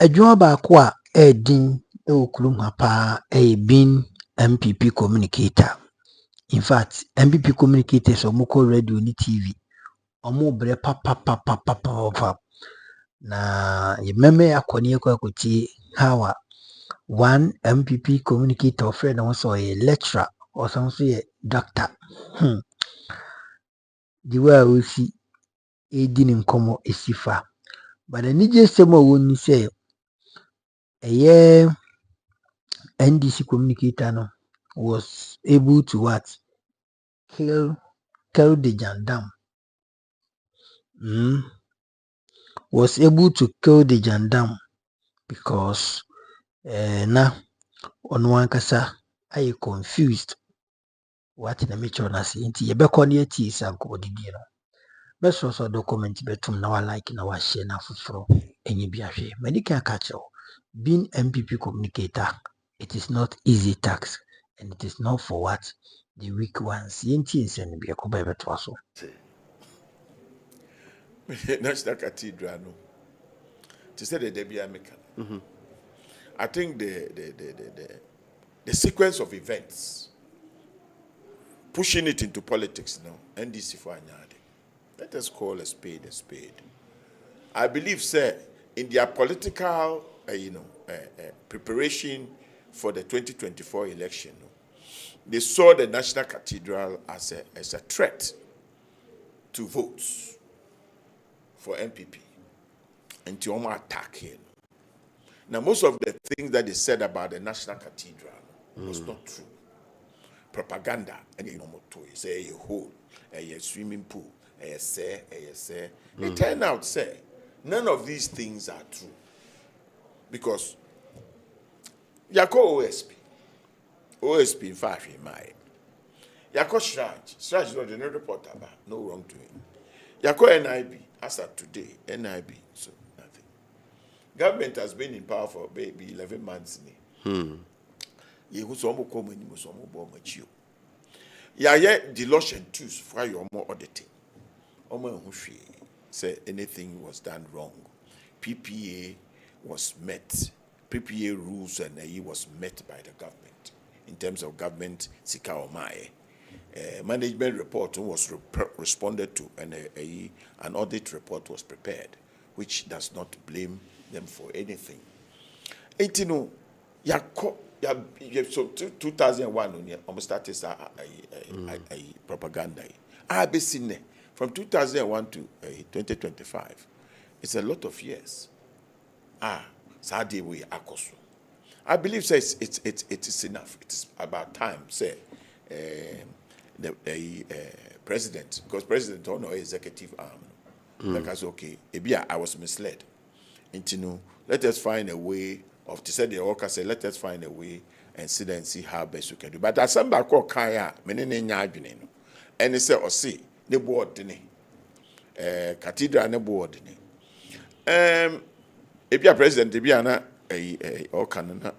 adwuma baako a ɛɛdin ɛwɔ kurom ha paa being NPP communicator. In fact, NPP communicators ɔmo kɔ radio ne TV ɔmo brɛ papapapapapapa na yɛmɛmɛ akɔ ne yɛkɔ akɔtie how a one NPP communicator ɔfrɛ ne ho sɛ ɔyɛ lecturer ɔsan nso yɛ doctor. The way a osi edi ne nkɔmmɔ esi fa. But anigye sɛm a wɔn ni sɛ ɛyɛ NDC communicator no was able to what? Kill the jandam. Was able to kill the jandam because na ɔno ankasa ayɛ confused what na make sure na say nti yɛbɛkɔ ne yɛtie saa nkɔmmɔ didi no. Bɛsɔ so document bɛtum na wa like na wa share na foforɔ ɛnyɛ bi ahwɛ. Many can catch you. Being NPP communicator, it is not easy task and it is not for what the weak ones. Yenti nsɛn bi ɛkɔ bɛbɛ to aso. National Cathedral no. To say the Debbie American. I think the sequence of events pushing it into politics now, NDC for Anyade. Let us call a spade a spade. I believe, sir, in their political, preparation for the 2024 election, they saw the National Cathedral as a threat to votes for NPP and to attack him. Now, most of the things that they said about the National Cathedral was not true. Propaganda, and say a hole, a swimming pool, a say. It turned out, say, none of these things are true. Because Yako OSP in fact in my Yako Shraj is not the report about no wrongdoing. Yako NIB, as of today, NIB, so nothing. Government has been in power for maybe 11 months. You some come and you some more mature. Yet delusion too for your more auditing. Say anything was done wrong. PPA was met. PPA rules and was met by the government in terms of government sika omae. Management report was responded to and an audit report was prepared, which does not blame them for anything. So 2001 when almost started propaganda. I've been seen from 2001 to 2025. It's a lot of years. Sadly we akoso. I believe says it is enough. It's about time. Say the president, because president don't know executive arm. Because okay, I was misled. Let us find a way of to say the worker say let us find a way and sit there and see how best we can do. But as somebody called Kaya, menene nyadwene no. And they say or see the board ne cathedral ne board ne. If you are president, if you are na or can na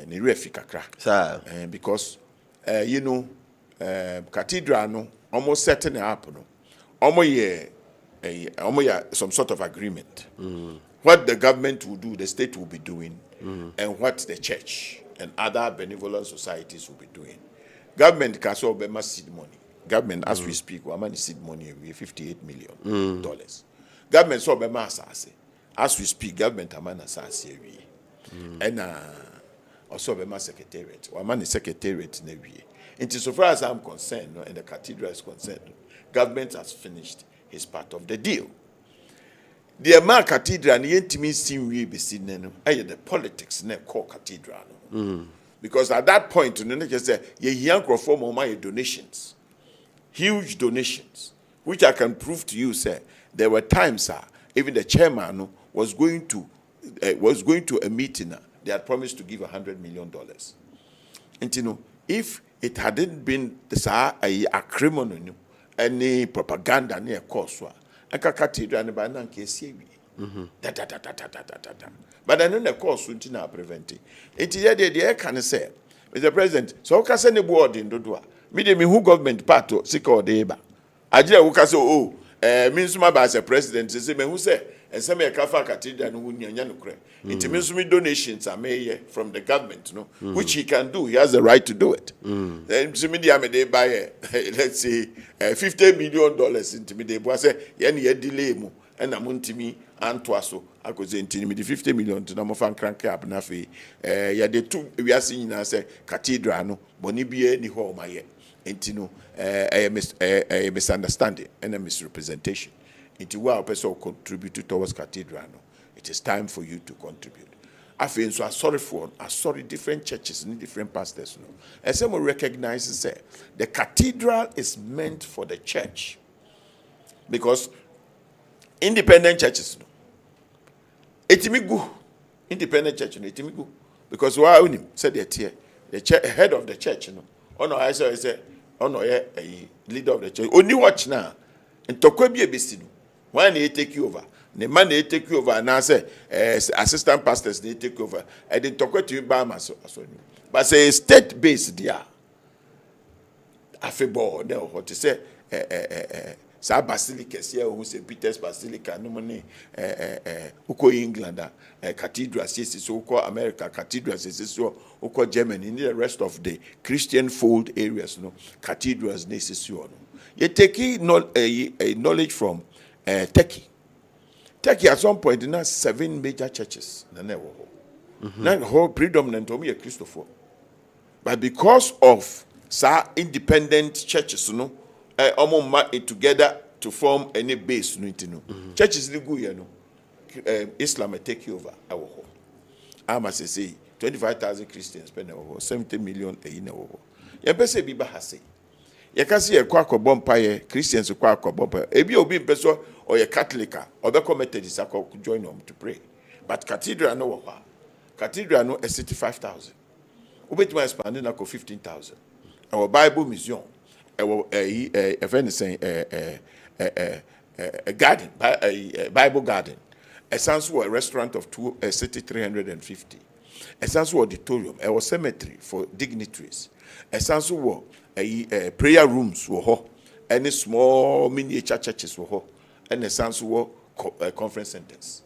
ni refi kakra. Sir. Because cathedral no almost setting up no. Almost some sort of agreement. What the government will do, the state will be doing, and what the church and other benevolent societies will be doing. Government can so be seed money. Government, as we speak, we have seed money we $58 million. Government so be assassin. As we speak, government amana assassin and also be secretariat. We have secretariat in we. And so far as I'm concerned, and the cathedral is concerned, government has finished his part of the deal. The American cathedral and the intimate scene we be seen the politics in the core cathedral. Because at that point, you just say you young reform my donations, huge donations, which I can prove to you. Say there were times, even the chairman was going to a meeting. They had promised to give $100 million. And if it hadn't been a criminal, any propaganda near course. Cathedral and by Nanke but I know the course would not prevent it. It's the air can say, Mr. President, so can send a board in the door. Medium who government part to sick or deba. I just say, means my as a president, who say, and some kafa cathedral no wunya nya nokre nti me nso me donations are made from the government no which he can do. He has the right to do it. Then so me dia me dey buy let's say $50 million nti me dey bo say ye na ye delay mu and na montimi antoa so akoze nti me dey $50 million to na mo fan crank up na fe ye dey two we are seeing na say cathedral no boni bia ni ho ma ye nti no a misunderstanding and a misrepresentation. Into what person contribute towards cathedral, no, it is time for you to contribute. I feel so sorry different churches and different pastors. No, and some will recognize and say the cathedral is meant for the church because independent churches, no, etimigu independent church, no, etimigu because why only said the head of the church, no, oh no, I say, oh no, a leader of the church. Only watch now, and tokwe bi ebesi no. When they take you over, the man they take you over, and I say, assistant pastors they take over. I didn't talk to you by myself. But say state based there. I feel bored. What to say? Sa basilica here, who say Peter's Basilica, no money. Uko England, cathedral, so uko America, cathedral, so uko Germany, in the rest of the Christian fold areas, no cathedrals necessary. You take a knowledge from. Turkey at some point in 7 major churches. Now whole predominant of me a Christopher. But because of independent churches, you know, together to form any base, you know. Churches Islam may take you over our home. I must say 25,000 Christians spend over 70 million a year. You better be bahase. You can see a quack or bumpire, Christians quack or bumper. Ebi obi person or a Catholic or the Methodist could join them to pray. But cathedral no wa. Cathedral no is 65,000. Ubet my expanding na 15,000. Our Bible museum, a garden, a Bible garden. A sans a restaurant of a city 350. A sans auditorium, a cemetery for dignitaries. A sans prayer rooms were ho, any small miniature churches were ho, and a sans conference centers.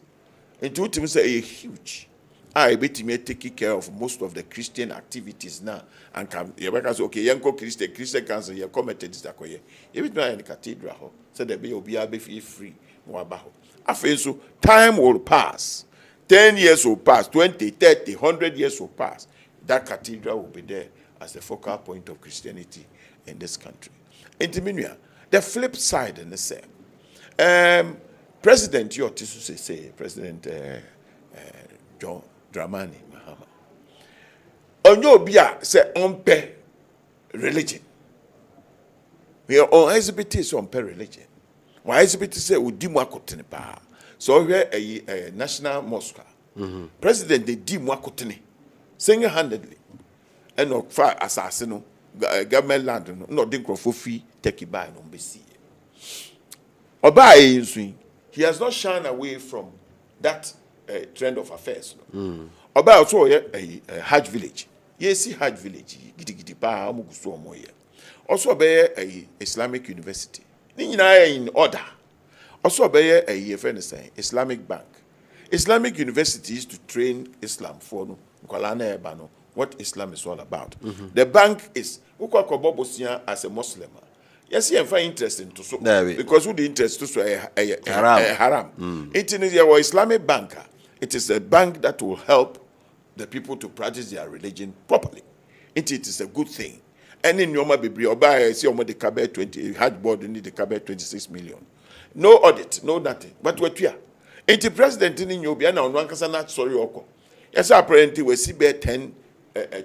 And two things are huge. I bet me taking care of most of the Christian activities now. And come, you okay, young Christian council, you committed this akoye. You bet me in the cathedral, so the be free. I feel so time will pass. 10 years will pass, 20, 30, 100 years will pass. That cathedral will be there as the focal point of Christianity in this country. The flip side in the same. President Yotisu say, President John Dramani Mahama. Onyobia say onpe religion. We are on exhibit so onpe religion. Why exhibit say udimu akotene pa. So we a national mosque. President they di mu akotene single-handedly. And no far assassin government land no think of free take buy no be see. Oba he has not shunned away from that trend of affairs. Oba also a Hajj village. Yes, Hajj village. Gidi pa amuguso omoye. Also be a Islamic university. Ni in order. Also be a friend saying Islamic bank. Islamic universities to train Islam for no Nkwalana Ebano. What Islam is all about. The bank is as a Muslim. Yes, you find interesting to so because who the interest to so haram. It is your Islamic banker. It is a bank that will help the people to practice their religion properly. It is a good thing. And in Yoma Bibri, Oba, see Omo the Kabe 20, Hajj board need the Kabe 26 million. No audit, no nothing. But what we are. It's the president in Yobia now, one casana, sorry, Oko. Yes, apparently we see 10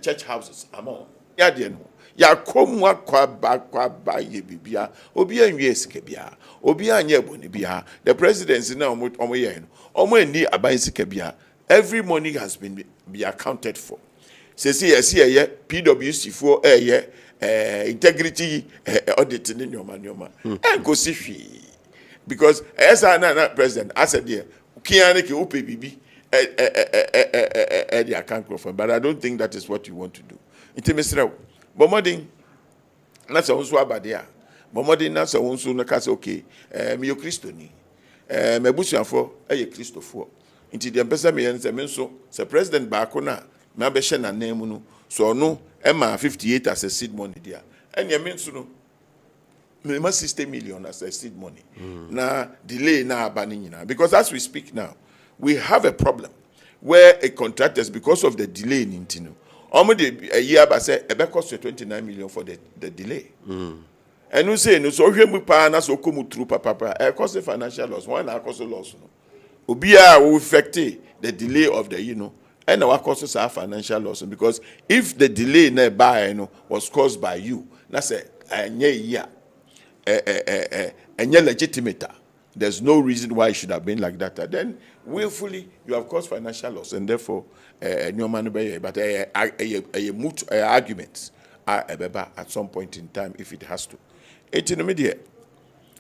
church houses among. Ya dear no. Ya komwa kwa ba ye bibia. Obia nwies kebia. Obia nyebo ni bia. The presidency now omo ye no. Omo ni abansi kebia. Every money has been be accounted for. See PwC for integrity audit in nyoma. And go see because as na president I said there kiane ke upe bibi the account for, but I don't think that is what you want to do. Intimesra bomodin na so nso abade a bomodin na so nso no ka say okay me yo Christo ni Mebusuafo eye Christopher. Nti the mpesa me yen se me nso se president baako na me abehye na nan mu no so no ema 58 as a seed money dia. Enya me nso no me ma 60 million as a seed money. Na delay na aba ni nyina because as we speak now we have a problem where a contractors because of the delay in intino. Almost a year but say it cost 29 million for the delay. And we say no so we pa na so come through papa it cost a financial loss. Why na cost a loss no? Obia will affect the delay of the and our costs are financial loss because if the delay na buy was caused by you, na say legitimate. There's no reason why it should have been like that. Then willfully you have caused financial loss and therefore no money but a moot arguments are at some point in time if it has to. It's in the media.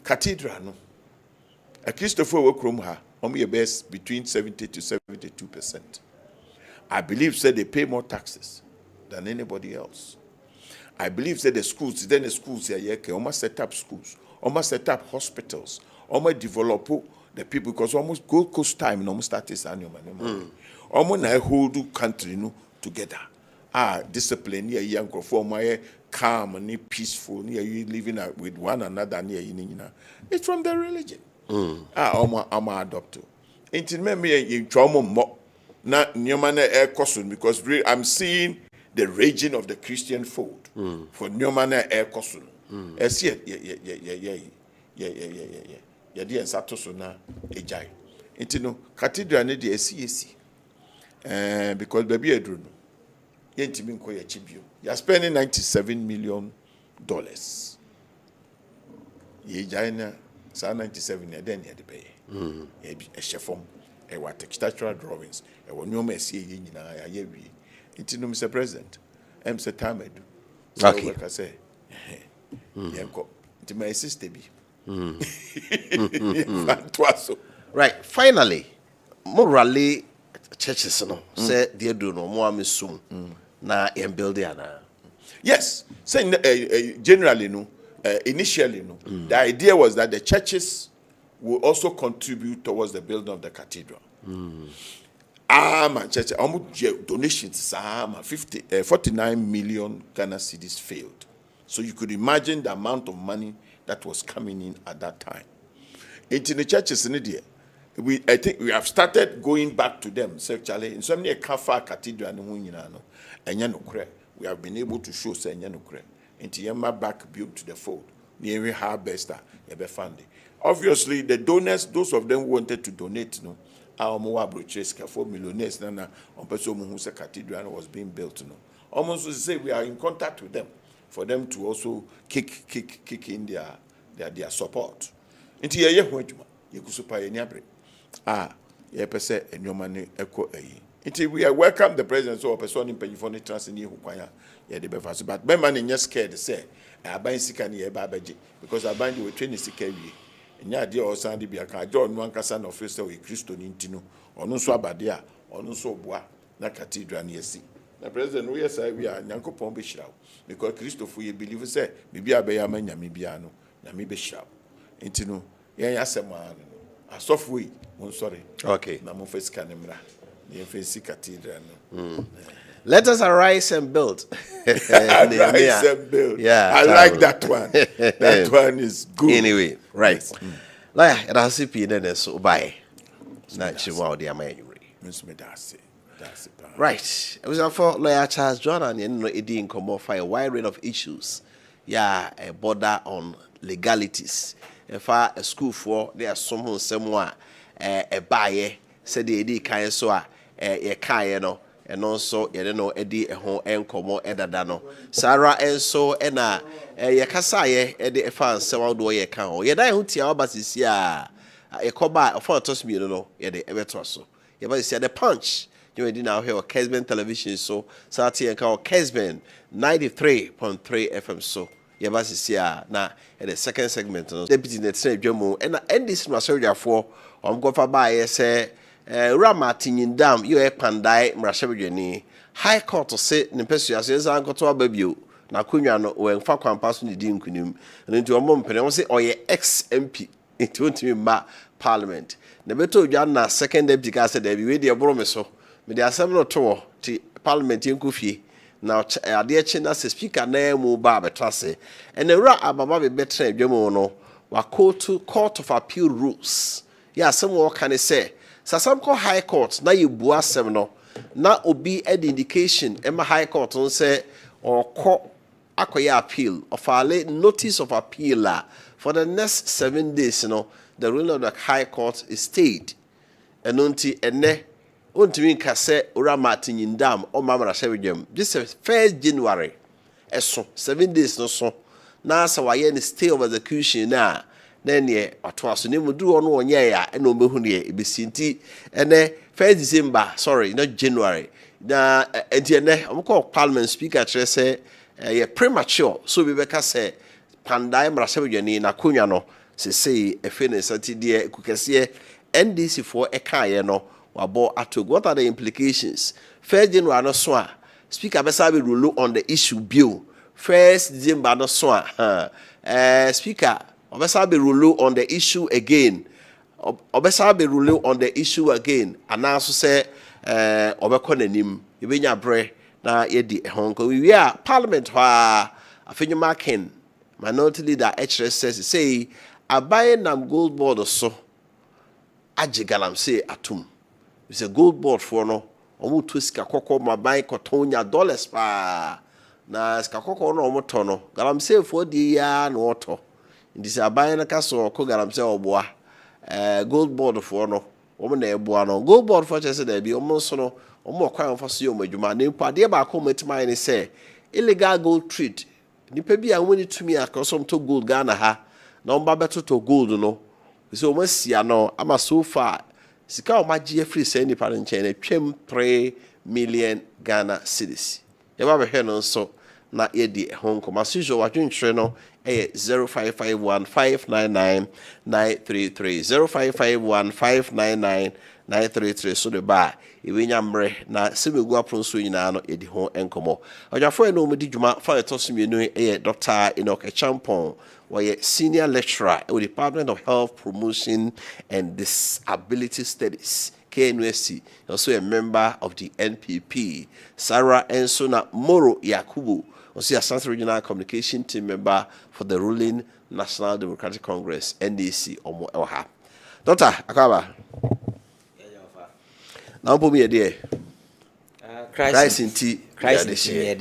Cathedral no. A Christopher Wokrum only best between 70 to 72%. I believe said they pay more taxes than anybody else. I believe said the schools here almost set up schools, almost set up hospitals, almost develop the people because almost Gold Coast time almost start this annual almost na hold country together. Discipline near young for calm and peaceful near you living with one another near it's from the religion. I'm adopted. Into me in trauma mo na nyomana air costume because I'm seeing the raging of the Christian fold for nyomana air costume. Yeah, dear Satoso na ejai. Into no cathedral ne the SCAC. Because baby Edruno. Yentimin ko chibio. You're spending $97 million. Ye jaina sa 97 ya den ya de pay. A chefom, a what textural drawings, a one no mercy in a year. Into no Mr. President. Mr. Tamedu. Okay. I say. Yanko. To my sister be. Right. Finally, morally churches no say they do no more misum na em build ana. Yes. Saying generally no, initially no. The idea was that the churches will also contribute towards the building of the cathedral. My church almost donations 49 million Ghana cedis failed. So you could imagine the amount of money that was coming in at that time. In the churches in India, I think we have started going back to them. So Charlie, in some near Kafa Cathedral and we have been able to show say Yanukre. Into Yama back built to the fold. Near Harvester, Yabefandi. Obviously, the donors, those of them who wanted to donate, our more brocheska for millionaires nana on person who said cathedral was being built. Almost to say we are in contact with them for them to also kick in their support. Into ye went you could super any abre. Ye pese and your money echo a. Until we are welcome the president so person in Penifoni trans in you yeah the befas. But my man in your scared to say I buy sick and ye babaji because I bind you with 20 sick. And ya dear or Sandy be a car, John one casan officer with Christo Nintino, or no swabadia, or no so bois, na cathedral near sea. The president, we are Yanko Pombe Shroud, because Christopher, you believe, say, maybe I be a man, Yamibiano, Yamibe Shroud. Intino, yes, a man, a soft way, sorry. Okay. Namofes Canemra, the Fancy Cathedral. Let us arise and build. Arise and build. Yeah, I like that one. That one is good. Anyway, right. Like, it has to be then so by. Not sure what the amount you read. Right. It was for Lawyer Charles John and you know, it didn't come off a wide range of issues. Yeah, a border on legalities. If a school for there are someone somewhere a buyer said the kind so a kind and also you know edi ho enkomo edada Sarah enso ena ye kasa ye edi fan se wa do ye kan o ye dan ho tia obasisi a ye koba for toss me no ye de ebeto so ye ba see the punch you edi now here Kesben television so sati en kan Kesben 93.3 FM so ye ba see na the second segment no deputy net say dwemu ena NDC no asori afo go fa ba ye say Ramatin dam you a pandai mrashabeni high court to say nimpesu asenza ankoto ababio na kunwa no we kwampa so ne di nkunim nti omo mpene wo say oye ex MP nti ontimi ma Parliament. The beto Jana second deputy ka said there be we dey bro me so. Me dey assembly to ti Parliament yenku fie. Now ade china se speaker na mu ba betrase. And the ra ababa be betre adwemo no wa court of appeal rules. Yeah, some can say sasam ko high court na you bua asem no na obi ed indication ema high court on say or ko akoya appeal or file notice of appeal for the next 7 days, the ruling of the high court is stayed. And until ene untimi ka say ora Martin Yindam or Mama Shevijam. This is 1st January. Eso 7 days no so. Na sa waye ni stay of execution na. Then ye atwaso ne mudu ono onye ya eno mehu ne ebesinti ene 1st December, sorry, not January. Na ene amko Parliament speaker say ye premature so we beka say pandai mrasebujani na kunya no say efe ne sati de kukese NDC for ekaye no wabo atog. What are the implications? 1st January no so a speaker besa be rule on the issue bill. 1st December no so a speaker obesa be rule on the issue again. Obesa be rule on the issue again. And now so say obekọ nanim yebenya bre na yedi honko we are Parliament ha afenyu marking minority leader HS says say abaye nam gold board so ajigalam say atum. It's a gold board for no omo to sika kokko maban kotonya dollars pa na sika kokko no omo to no galam say for di ya no oto ndi say abaye na kaso ko galam say oboa gold board for no omo na eboa no gold board for say there be omo so no omo kwan fa so yo madwuma na mpa de ba ko matima ni say illegal gold trade nipa bi a woni tumi akosom to gold Ghana ha na omba beto to gold no so omo sia no ama so far sika o magye free say nipa nchen na twem 3 million Ghana cedis ye ba be hwe no so na ye di honko masujo wadwentwe no 0551599933 0551599933 so de ba iwenya mre na semegu apronso nyina no edi ho enkomo ojafo no mudi djuma fa etosimienu Dr. Enoch Champon where senior lecturer at the Department of Health Promotion and Disability Studies KNUST, also a member of the NPP. Sarah Ensona Moro Yakubu, also a South Regional Communication Team member for the ruling National Democratic Congress NDC Omo Elha. Doctor Akaba. Now put me a day. Christ in tea. Christ in tea.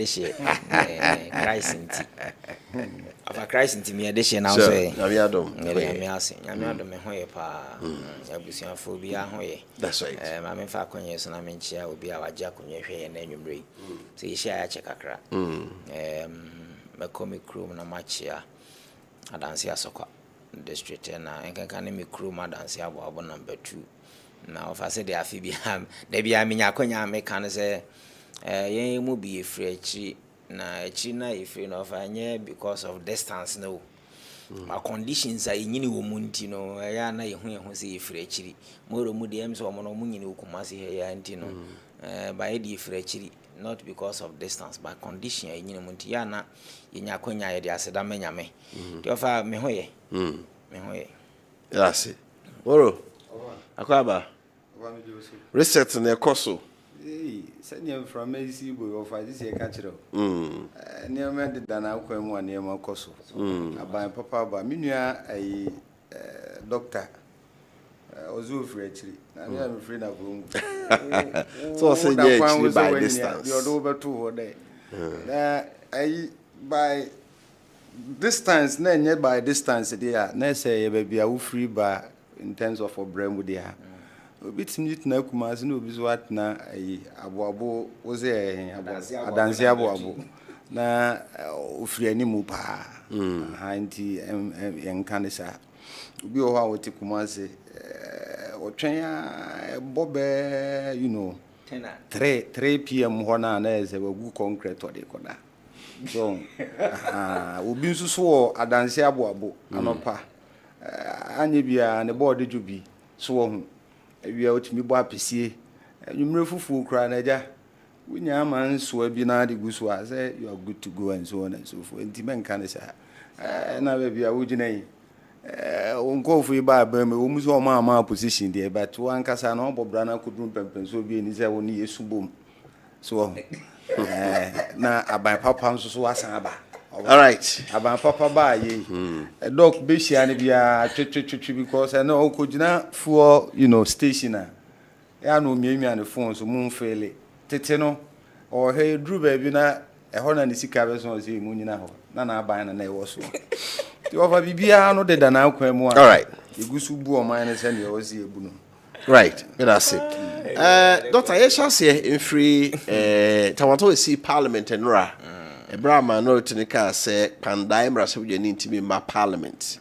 Christ in tea. Afa Christ in tea me edition now say. Nyamiadom. Nyamiadom me hoye pa. Abusuafo bi a hoye. That's right. Ma me fa konye so na me nchia obi a waje akonye hwe na anwumre. So ye share ya chekakra. Me komi crew na machia. Adansi asokwa district na enkanka ne me crew ma adansi abo number 2. Na ofa se de afi bi am. De bi am nya akonya me kan se yen mu bi efri achi na achi na efri no ofa nye because of distance no. My conditions are nyini wo munti no ya na yehu se efri achi. Moro mu de em so mo no mu nyini okumase he ya nti no. By the efri achi not because of distance but condition ya nyini munti ya na yenya akonya ye de aseda menya me. De ofa me hoye. Me hoye. That's it. Moro. Akwaba. Reset na ekoso. Send from AC boy of this year catch it. Near me did than I come one near my coso. By papa, but Minia a doctor. Was free actually. I'm afraid of room. So I said, yeah, by distance. You're over 2 day. I by distance, then by distance, dear. Let's say, baby, I will free by in terms of a brain with dear. Bit nit na kuma no bi so atna ai aboabo wo ze adanse aboabo na ofiri animu pa ha nti enka ne sa obi o ha wote kuma se otwen a bobe 3 pm ho na na eze wagu concrete o de koda so obi nso so adanse aboabo anopa anye bia ne board djubi so ho we are to me bo apesie nwumre fufu kra na ja wunya man so bi na de gusu a say you are good to go and so on and so forth enti men kan say na be bia wugina yi unko fu ba ba me wo muso ma position there but one kasa no bobrana kudun pempen so bi ni say woni esubom so na aban papa nso so asan aba all right aban papa ba ye doc be hia ne bia twetwetwe because na okogina fuo station ya no miamia ne phone so mun fele tete no o he dru ba bi na ho na ne sika be so se mu nyina ho na aban na e wo so ti over bibia no de dana akwan mu all right egusu bu o man ne se ne o se ebu no right that's it Dr. Yeshase in free tawato see parliament and ra Ebra minority ne ka say pandai mrashe bujeni ntimi ma parliament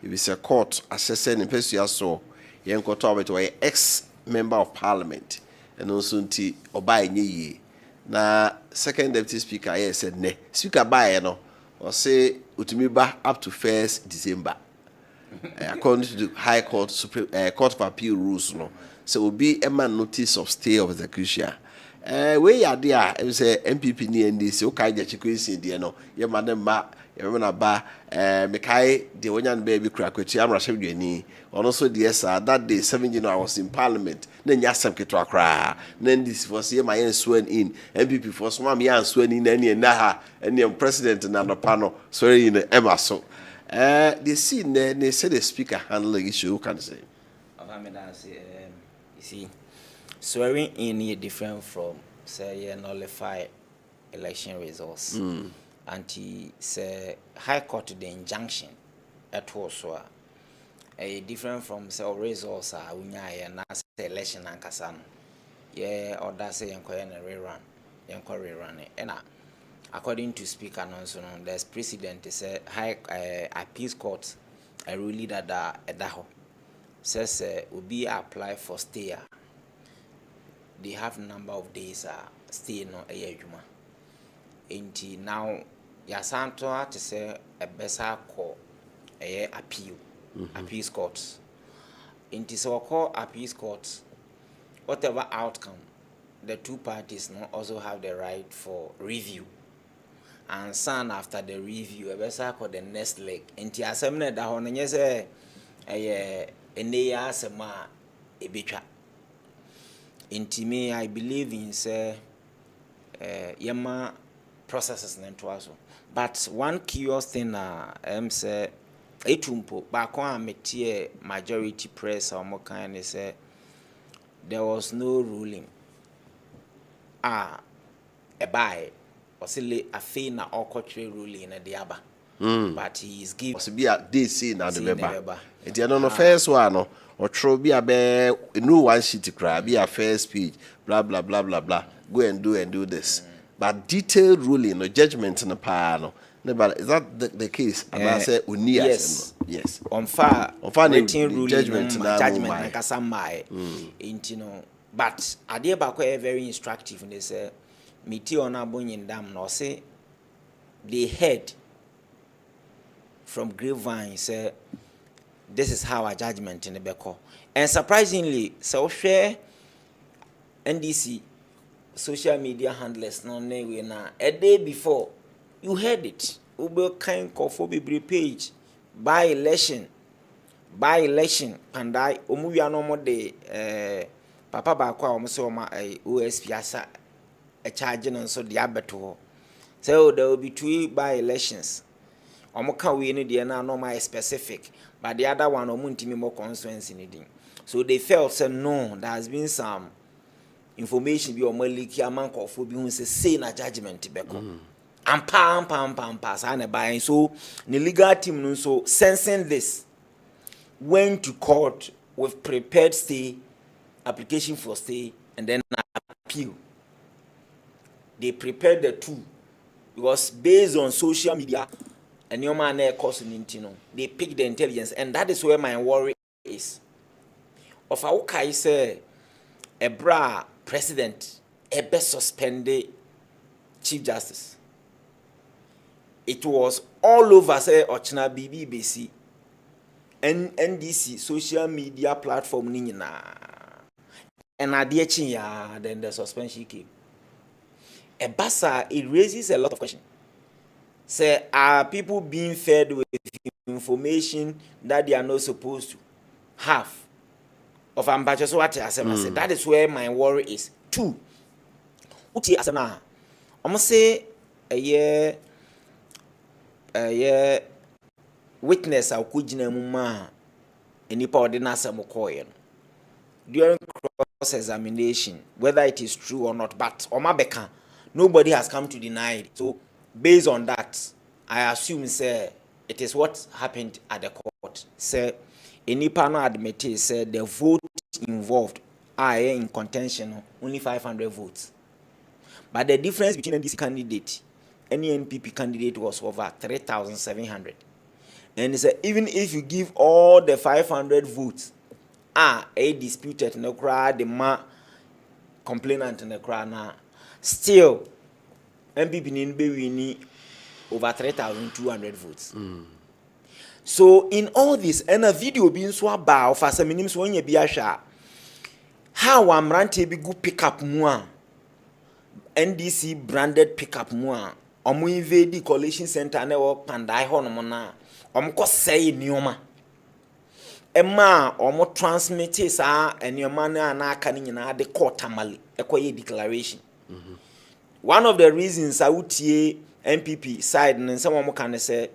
if it's a court assessing in person so yen ko to beto ex member of parliament and also nti oba enye na second deputy speaker yes said ne speaker by no or say utumi ba up to 1st December according to the high court court of appeal rules no so will be a man notice of stay of execution we are there it was NPP ni NDC o kai je kwesi de no ye madam ba ye na ba me kai de wonyan ba bi kura kwati amra hwedwani ono so de esa that day 7 January I was in parliament na nya asem ketwa kra na NDC for say my sworn in NPP for so am ya sworn in na ha ene president na no pano sorry in emaso they see they say the speaker handle the issue can say you see swearing in is different from say nullify election results. And say high court the injunction at also a different from say results are unya na say election and kasan. Yeah, or that say inquiry rerun. And according to speaker announcement, there's precedent to say high appeals court a ruling that edaho says will be apply for stay. They have number of days stay no juma. Inti now yasanto to say a better call appeal appeals courts. Inti so call appeals courts, whatever outcome, the two parties no also have the right for review. And soon after the review, a better call the next leg. Inti assembly da ho nye say eneya asema ebetwa. Intime, I believe in say yama processes into also. But one curious thing say etumpo back on metie majority press or more kind say there was no ruling. A buy or silly a fee na or contrary ruling in the aba. But he is given to be a DC na the member. It no no first one no or throw be a be no one sheet cry be a first speech blah blah blah blah blah go and do this. But detailed ruling or judgment in the panel. Is that the case? And I say yes. Yes. On far written ruling judgment judgment kasama intino. But ade ba ko very instructive and they say miti ona bonyin dam no say they heard from grapevine say this is how our judgment in the beko. And surprisingly, so share NDC social media handlers no we na a day before you heard it. Ube kind of page by election and I umuya no more de papa ba kwa omuso ma OSP asa a charge and so the abeto. So there will be 2 by elections. Omoka we no dey na normal specific, but the other one omuntimi more constituency needing. So they felt say no, there has been some information be omaliki amanko of bi hu say na judgment beko. Ampa sa na buy. So the legal team no so sensing this went to court with prepared stay application for stay and then appeal. They prepared the two because based on social media and your man course in they pick the intelligence, and that is where my worry is. Of our kai say a bra president a best suspended Chief Justice. It was all over say Ochina BBC and NDC social media platform nina. And then the suspension came. A bassa, it raises a lot of questions. say are people being fed with information that they are not supposed to have of ambassadors what I say that is where my worry is. Two, uti asana almost say a year witness a kujina muma enipa odina asem koye during cross examination, whether it is true or not, but omabeka nobody has come to deny it. So based on that, I assume say it is what happened at the court. Say any panel admitted say the vote involved are in contention only 500 votes, but the difference between this candidate any NPP candidate was over 3,700. And he said even if you give all the 500 votes a disputed no cry the ma complainant in the cry now still NPP in be over 3,200 votes. So in all this and a video being so about for some minutes when you be a sha how am rante be good pick up more NDC branded pick up more omu invade the coalition center na wo pandai hono na omko say nioma Emma omo transmit sa enioma na aka ni nyina de court amale ekoye declaration. One of the reasons I would see NPP side and some can say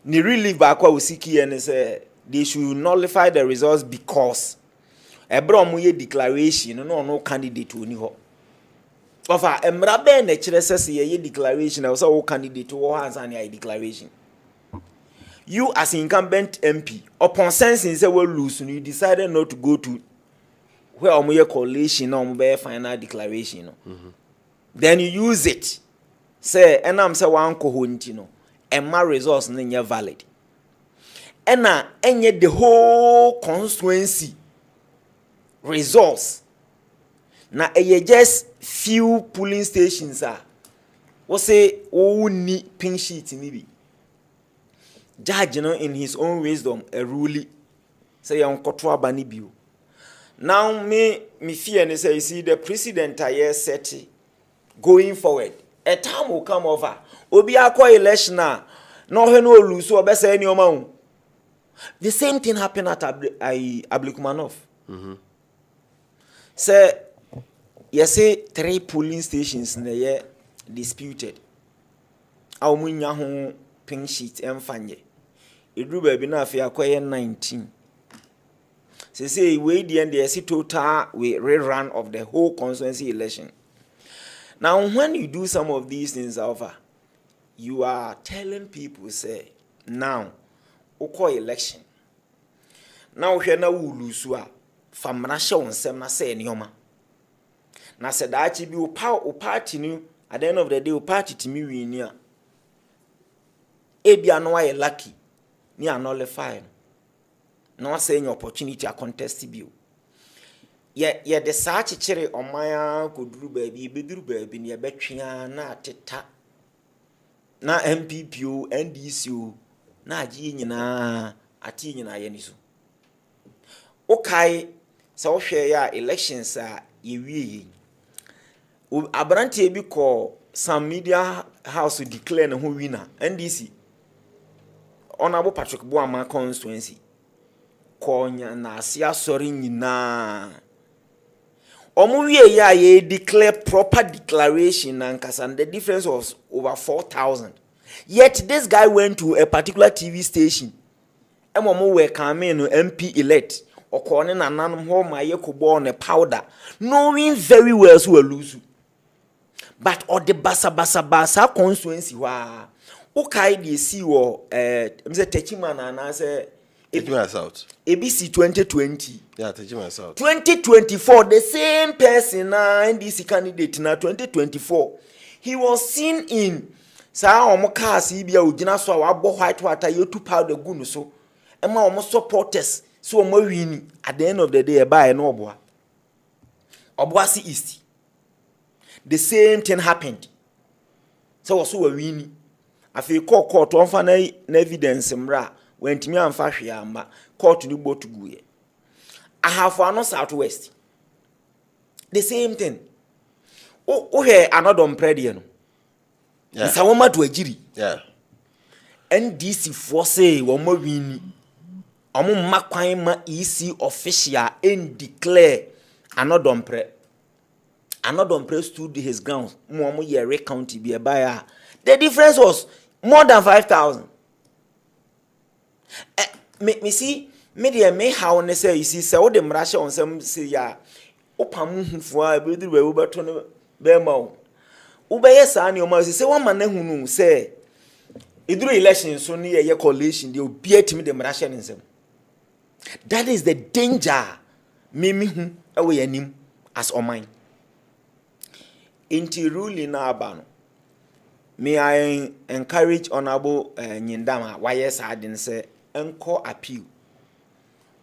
ni relief back what we seek here and say they should nullify the results because ebro mo ye declaration no candidate oni ho ofa emra be na kire sese ye declaration na so candidate wo hands and ye declaration. You as incumbent MP upon sensing say we lose you decided not to go to where omoye coalition na omobe final declaration then you use it say enam say wan ko ho nti no emma results na nya valid ena enye the whole constituency results na just few polling stations we say o ni pink sheet ni bi judge no in his own wisdom a ruling say yon koto abani bio. Now me fear and say you see the president I set going forward a time will come over obi akwa election no he no lose so be say any oma. The same thing happened at Ablikumanov. Say you say 3 polling stations na ye disputed awmunya ho pink sheet emfanye edru ba bi na afia akoye 19. Say we the end there see total we rerun of the whole constituency election. Now when you do some of these things over you are telling people say now oko election now hwe na wo lose a famna hye wonsem na say enioma na say da achi bi o party ni at the end of the day o party timi win a ebia no why lucky ni nullify no say any opportunity a contest bi ye the search kire omaya koduru baabi beduru baabi ne betwea na ateta na NPP o NDC o na agi nyina ati nyina ye ni so okay so wo hwe ya elections a ye wie abrante bi ko some media house declare no winner NDC honorable Patrick Boama constituency konya na asia sori nyina omu wie ya ye declare proper declaration and the difference was over 4,000. Yet this guy went to a particular TV station emomo were coming no MP elect okone na nanom ho ma ye kobo on a powder knowing very well so we lose but or the basa constituency wa okay dey see wo say Techimana na say Techimana South ABC 2020 yeah Techimana South 2024 the same person NDC candidate na 2024 he was seen in sa omo cars bia ogina so a wabo white water you to powder gu no so ema omo supporters so omo win at the end of the day e buy no Obuasi East the same thing happened so we win afi court on fa na evidence mra wentimi amfa hwe amba court ni botu guye ahafo no southwest the same thing o he another predier no Nsa woma to agiri. Yeah. NDC for say one more win. Omo makwan ma EC official and declare anodompre stood his ground. Mo yere county be a buyer. The difference was more than 5,000. Me see media me how ne say you see so the mrasha on some say ya opamu hufo a be di we beto ne be ma o. Ubeye sa ne o ma say one man hunu say iduru election so ne ye coalition dey obi atimi the mrasha ne nsem. That is the danger me hu ewe yanim as o mine. Inti ruling na aba no. Me I encourage honorable Nyindama why yes I didn't say encore appeal.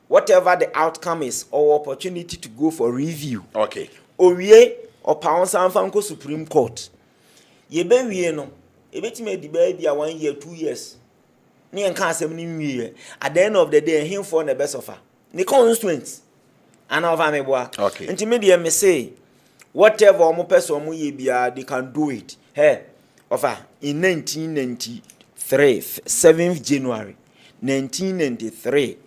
Whatever the outcome is or opportunity to go for review. Okay. Owie or pound sanfanko Supreme Court. Ye be wie no. E betime di be bia 1 year 2 years. Ni enka asem ni wie. At the end of the day him for the best offer. Ni constituents. Ana over me boa. Okay. Nti me dey me say whatever omo person omo ye bia they can do it. Hey, offer in 1993 7th January 1993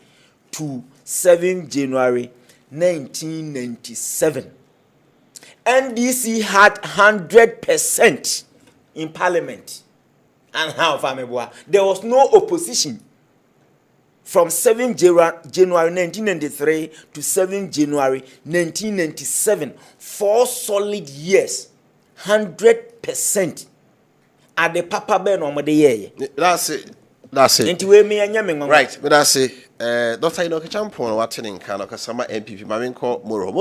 to 7th January 1997 NDC had 100% in parliament. And how fameboa there was no opposition from 7th January 1993 to 7th January 1997. 4 solid years. 100% at the papa ben on the year. That's it. That's it. Into we me anya me ngwa. Right, but that's it. Dr. Inoke Champon watching kind of sama NPP mamin ko moro.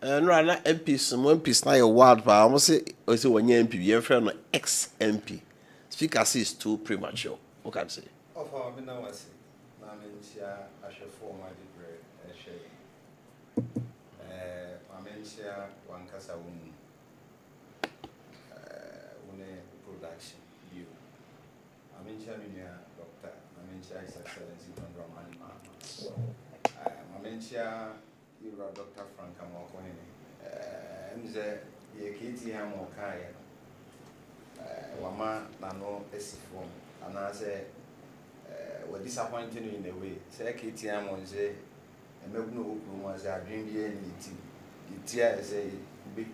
No na MPs mo MPs na your word ba almost say o say one MP your friend no ex MP. Speaker says too premature. What can say? Of our me na wase. Na me ntia ahwe for my degree ehwe. Ma me ntia wankasa wo mu. Production view. I mentioned Doctor, I mentioned His Excellency Don Romani Mama. I mentioned Dr. Frank Amokohene. Mze Yekiti Hamokaya. Wama Nano Esifom. And I say, we're disappointed in a way. Say Kiti Hamonze, and Megno was a dream year in the tear as a big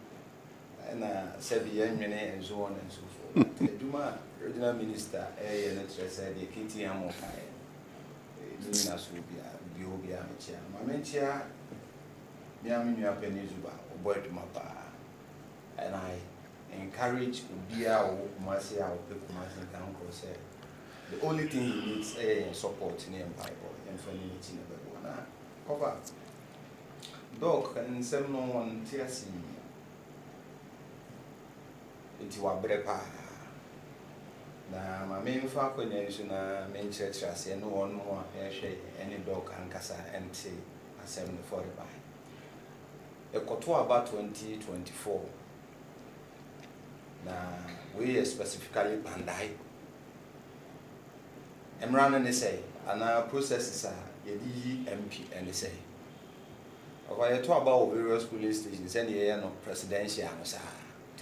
and 7 years and so on and so forth. The Duma regional minister, and said the Kitty Amokai, Luminas will be a chair. Mamentia, Yamina Penizuba, or boy to Mapa. And I encourage Ubia or Marcia or Pepumas and Uncle said the only thing he needs a support near Bible and for anything of one. Cover dog and 701 TSC. Into wa brepa na ma me mfa konya nso na me nkyerɛkyerɛ ase no won mo a ɛhwɛ any dog ankasa ente asɛm no for the by ekoto aba 2024 na we specifically bandai emrano ne say ana processes a yedi MP and say over yeto about various polling stations and ye no presidential no sa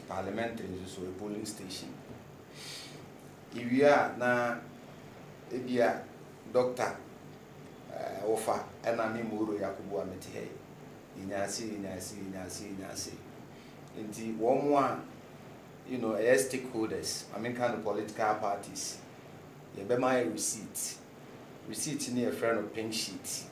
parliamentary so a polling station. If you are na ebia doctor offer and I mean Muru Yakubu Ameti hey. Inyasi. Inti one more, you know, as stakeholders, I mean kind of political parties. You be my receipt. Receipt in a friend of pink sheet.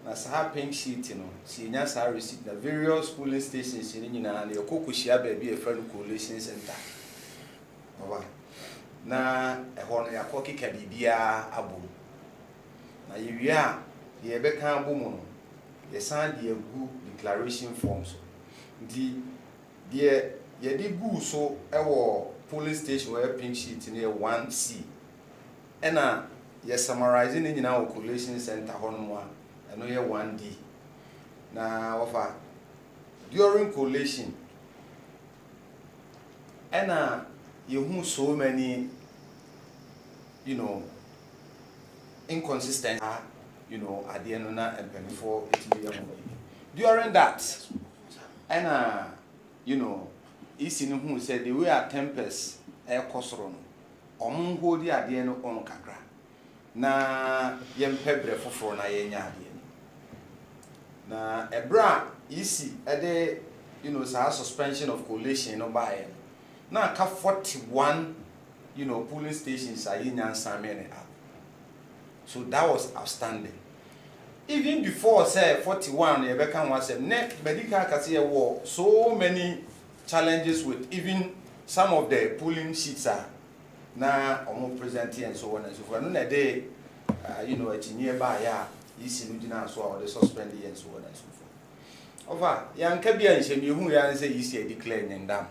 Na sa pink sheet, you know, see nyasa receipt na various polling stations in na the Kokushia baby a friend coalition center. Na ehon ya koki kabibia abu. Na yiwia ye beka abu mu no. Ye san de egu declaration forms. Di ye di gu so ewo polling station where pink sheet near 1C. Ena ye summarizing ni na coalition center honwa. I know 1D. Now, offer during collation, and you have so many, you know, inconsistent, you know, at the end of that and before it be during that, and you know, isi no hu say the way a tempest e kosoro no omo hodi ade no on kakra na yempebre foforo na yenya ade na ebra isi ede suspension of coalition no buy na ka 41 polling stations are in Yansamene up. So that was outstanding. Even before say 41 Rebecca was a net medical kasi war so many challenges with even some of the polling sheets are now almost present and so on and so forth. No day it's nearby easy no so or the suspended and so on and so forth. Over young Kabia and Shemi who yan say easy declaring Nyandam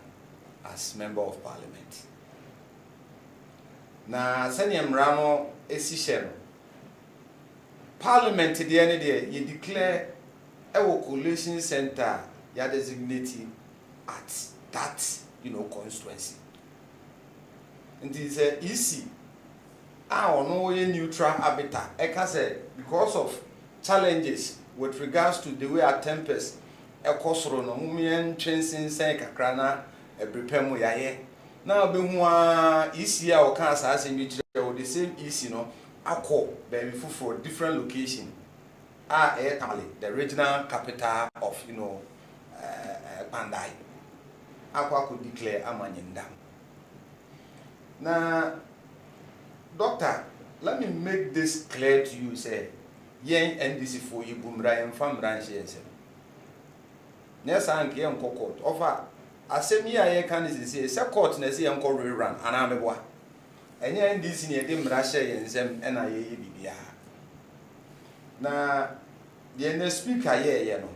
as member of parliament. Na Senior Ramo Esishen Parliament the end day you declare a coalition center you designate at that constituency. And it is easy. No neutral habitat. I can say because of challenges with regards to the way our tempest a kosoro no mumien trensin sen kakrana e prepare yaye. Now be ho easy a o kan asase bi kire the same easy no akọ baby for different location the regional capital of Pandai akwa could declare amanyenda. Now doctor, let me make this clear to you say yen NDC for you bumra and fam branch yes yes anke en court offer asemi aye kan say court na say en ko rerun anameboa enye NDC ne de mra hye yensem na ye bibia na the speaker ye no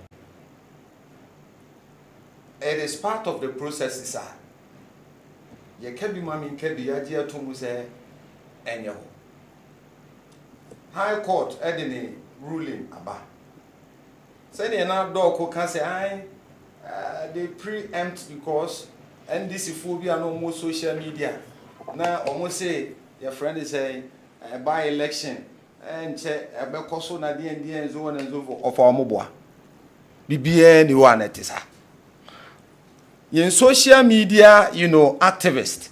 it is part of the process sir ye kebi mami kebi yaji atomu say enye ho High Court edini ruling aba say the na dog can say they preempt because NDC phobia no more social media na almost say your friend is saying by election and che ebekoso na die so on and so forth of omoboa bibia ni one etisa in social media activist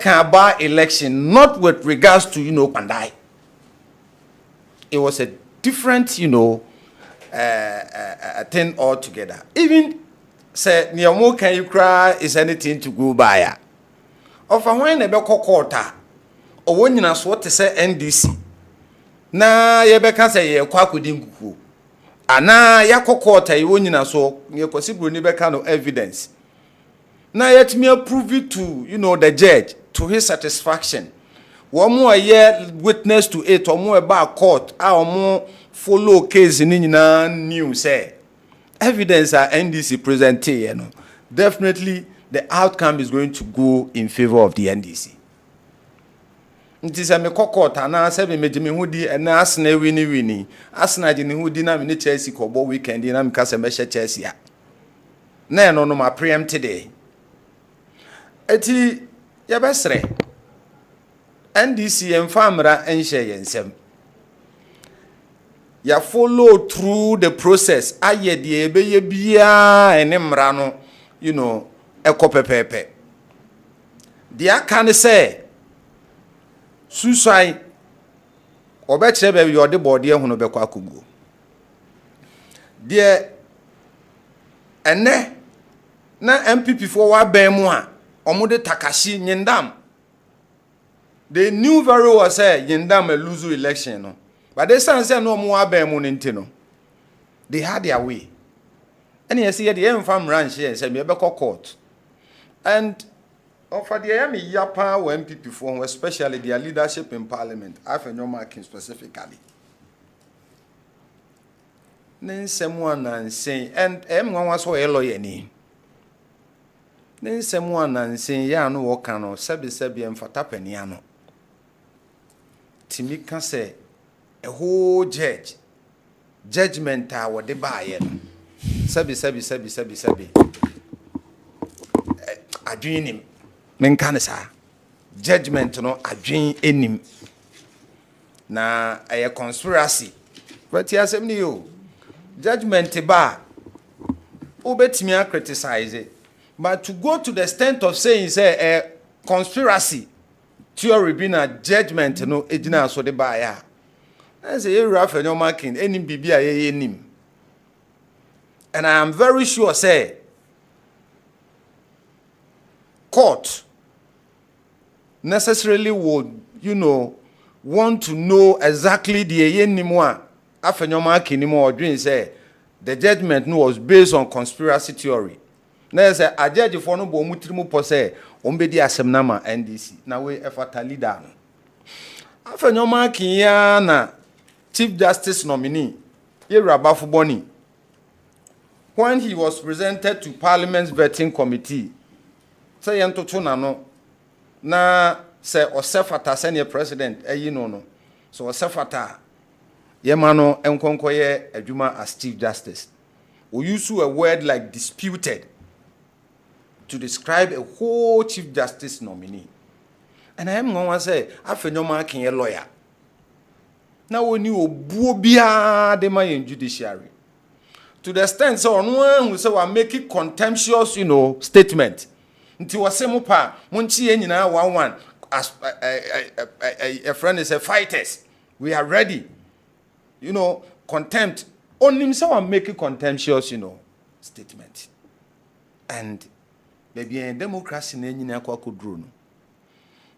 can buy election not with regards to Pandai. It was a different thing altogether. Even say Niamo can you cry is anything to go by. Of a when a beko quarter or when you know what to say NDC. Na yebeka say ye kwakudingu. Ana yako quarter you won so you possible nibeka no evidence. Now let me prove it to the judge to his satisfaction. One more year witness to it, or more about court, or more follow case in new say evidence are NDC presented. Definitely the outcome is going to go in favor of the NDC. It is a me court and I said me hoodie and asne winnie. Asna didn't hoodie na me Chelsea kobo weekend in am kasa me Chelsea. No my preempt today. Eti yabesre NDC enfamra enhye yensem ya follow through the process aye de ebeye bia enemra no ekopepepe dia kan say susai obekire be yode body ehunu bekwa kogu de ene na NPP for wa ban mu a omude takashi Nyandam. They knew very well say Nyandam a lose election no. But they say no more abemu nintino. They had their way. And you see the farm ranch here say me beko court. And for the yami yapa NPP for especially their leadership in parliament, I have no marking specifically. Then someone and say and M1 was so lawyer ni. Then someone and say ya no workano sebi mfata peniano. Timi can say a whole judgment what they buy sebi adwin him men kan sa judgment no adwin enim na a conspiracy but yasem ni judgment ba obetimi criticize But to go to the extent of saying say a conspiracy theory being a judgment no ejina so de ba ya. I say you Rafa no marking any bibi a nim. And I am very sure say court necessarily would, want to know exactly the yenimwa afenyoma kinimo or dream say the judgment was based on conspiracy theory. Na say a judge for no bo mutrimu po say ombedi asem na ma NDC na we efata leader no afenyoma kinya na Chief Justice nominee Yerabafo Boni when he was presented to Parliament's vetting committee say yentoto na no na say osefata senior president no so osefata yemano enkonkoye adwuma as Chief Justice we use a word like disputed to describe a whole Chief Justice nominee. And I am going to say, afenyoma kin a lawyer. Now we knew bobia de my judiciary. To the extent so on one who say we making contemptuous, statement. Until we say mupa, munchi nyina 1-1 as a friend is a fighters. We are ready. Contempt. Only himself are making contemptuous, statement. And maybe in democracy nyina kwa kodro no.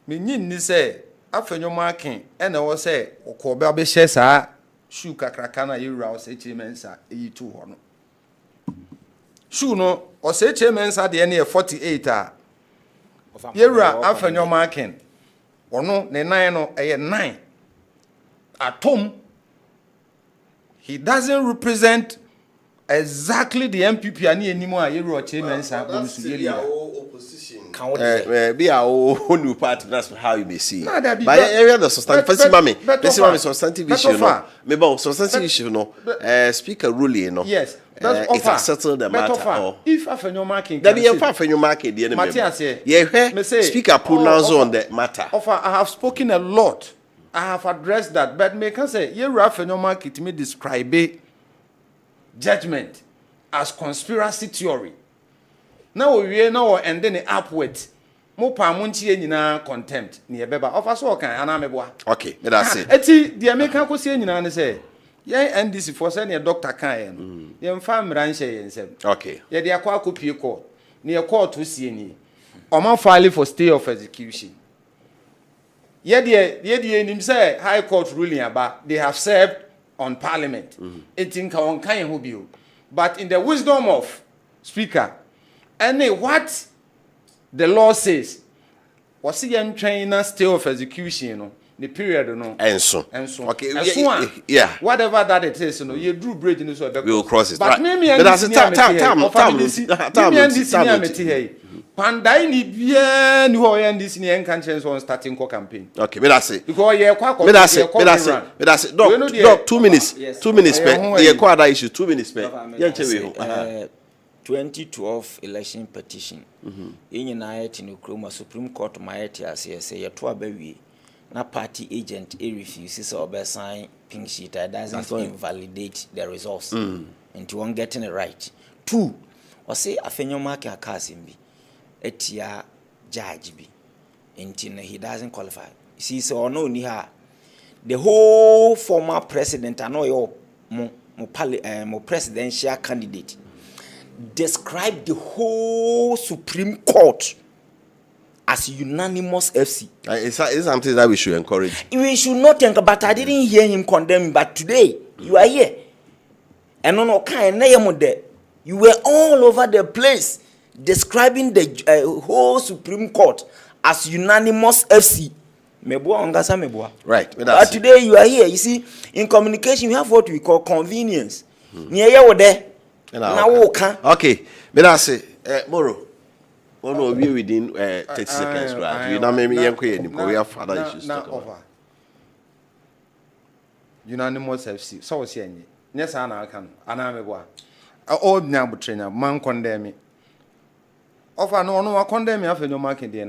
Me nyin say afenyoma ken e na wo say okoba be hye saa shoe kakraka na yewura wo say chimensa eyitu ho no. Shoe no o say chimensa de ne 48 a yewura afenyoma ken ono ne nan no eye 9 atom. He doesn't represent exactly the NPP ani anymore yewura chimensa bonsu opposition be our new party. That's how you may see. But area the substantive substantive issue no. Maybe substantive issue no. Speaker ruling no. Yes. It has settled the matter. If afenyoma kin that be afenyoma kin the enemy. Yeah, speaker pronounce on the matter. I have spoken a lot. I have addressed that, but me can say you afenyoma kin to me describe judgment as conspiracy theory. Now we now and then upward. Mo pa munchie nyina contempt ni ebeba offer so kan ana meboa. Okay, me that say. Eti the American ko sie nyina ne say ye NDC for say ne doctor kan ye no. Ye mfa mran hye ye nsem. Okay. Ye de akwa akopie court. Ne ye court to sie ni. Oman file for stay of execution. Ye de nim say high court ruling about they have served on parliament. Etin ka on kan ho bio. But in the wisdom of speaker and what the law says was the trainer stay of execution the period no and so okay yeah whatever that it is you drew bridge in so we will cross it but me that's time pandai ni bia ni ho NDC ni enkanchen on starting campaign okay me that's it because ye kwa me that's it doc 2 minutes 2 minutes per ye kwa that issue 2 minutes per ye nchewe 2012 election petition. In United Kroma Supreme Court Mighty as say a to abawi na party agent refuses or be sign pink sheet that doesn't invalidate the results. Into one getting it right. 2 or say afenyoma ka kasimbi etia judge bi until he doesn't qualify. See so no ni ha the whole former president I know your mo presidential candidate describe the whole Supreme Court as unanimous FC. It's something that we should encourage. We should not think, but I didn't hear him condemn. But today, you are here. And no kind you were all over the place describing the whole Supreme Court as unanimous FC. Right. But today, you are here. You see, in communication, we have what we call convenience. Near you there. Okay, but I say, Moro, no, we within 30 seconds, right? You know, maybe we have other issues. Unanimous FC. So was saying, yes, I can. Anameboa. Old Nabu trainer, man condemn me. Offer no condemn me after your market day.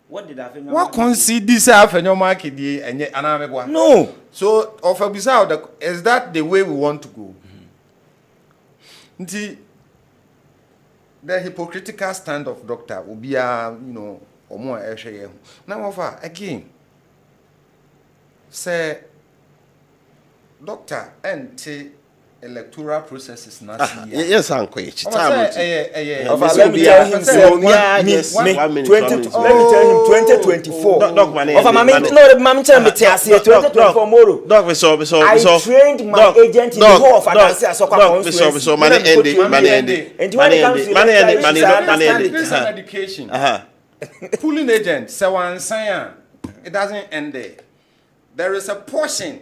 What did I think? What concede this after your market day and yet Anameboa? No. So, offer beside is that the way we want to go? the hypocritical stand of doctor will be a or more now offer again say doctor and electoral processes yes uncle let me tell him 2024 Dog, I trained my agent in the whole of Adansi Asokwa constituency. This is education. Pooling agent, it doesn't end there. There is a portion.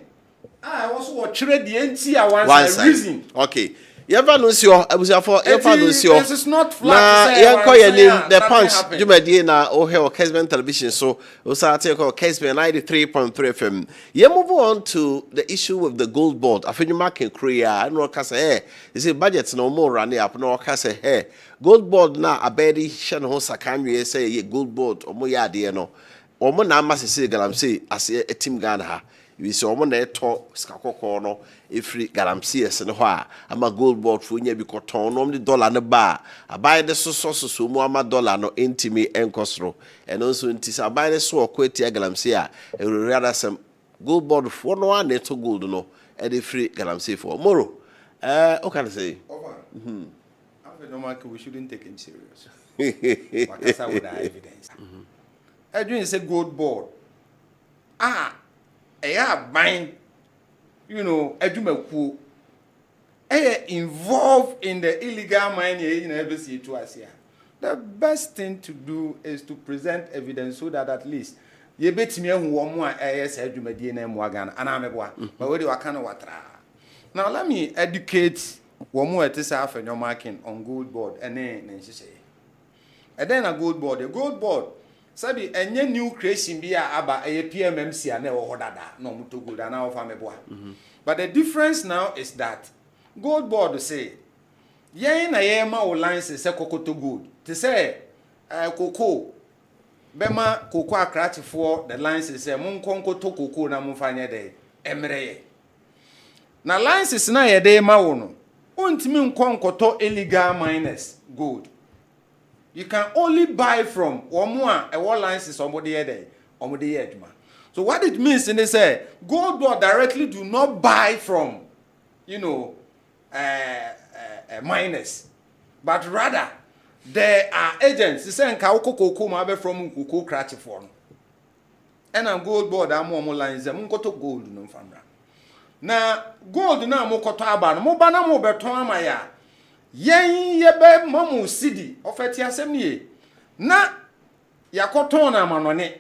I also watch the NT reason. Okay. You ever know your this is not flat to say the punch you may na or Kesman television so we start to call Kesman 93.3 FM. You move on to the issue with the gold board. I think you marking Korea no kasa hey you see budgets no more running up no kasa hey gold board na abedi shan ho sakanwe say ye gold board omo ya de no omo na amase say galamsey as a team Ghana ha we say omo na eto skakoko no every galamsey ese no ho a ama gold board fo nya bi koton no $1 ne ba abai de so mu ama dollar no entimi enkosro eno so nti sa abai de so okweti galamsey a ewurada sem gold board fo no a neto gold no e de free galamsey for moro what can I say we shouldn't take him serious. Makasa with our evidence. Edwin say gold board. Buying, Edwin involved in the illegal mining in every situation. The best thing to do is to present evidence so that at least you bet me who more Edwin DNA Morgan and I'm a boy. But what do I kind of watra? Now let me educate one more at this half and you're marking on gold board and then she say. And then a gold board. Sabi enye new creation be aba PMMC and never hodada no muto gold and now fameboa. But the difference now is that gold board say yen na yema o lines say kokoto gold. To say cocoa bema cocoa akrati for the lines say mun konkoto cocoa na mun fanya de emreye. Na lines na ye de ma wo no. Untimi nkonkoto illegal miners gold. You can only buy from Omua a wall license somebody there. So what it means in they say gold board directly do not buy from miners, but rather there are agents. They say nka from Kuku Kratchi for. And a gold board are more lines than Munkoto gold no famra. Now gold na mokoto aba no mo bana mo beton amaya. Yen yebe mamu sidi ofeti asem nie na yakoton na manone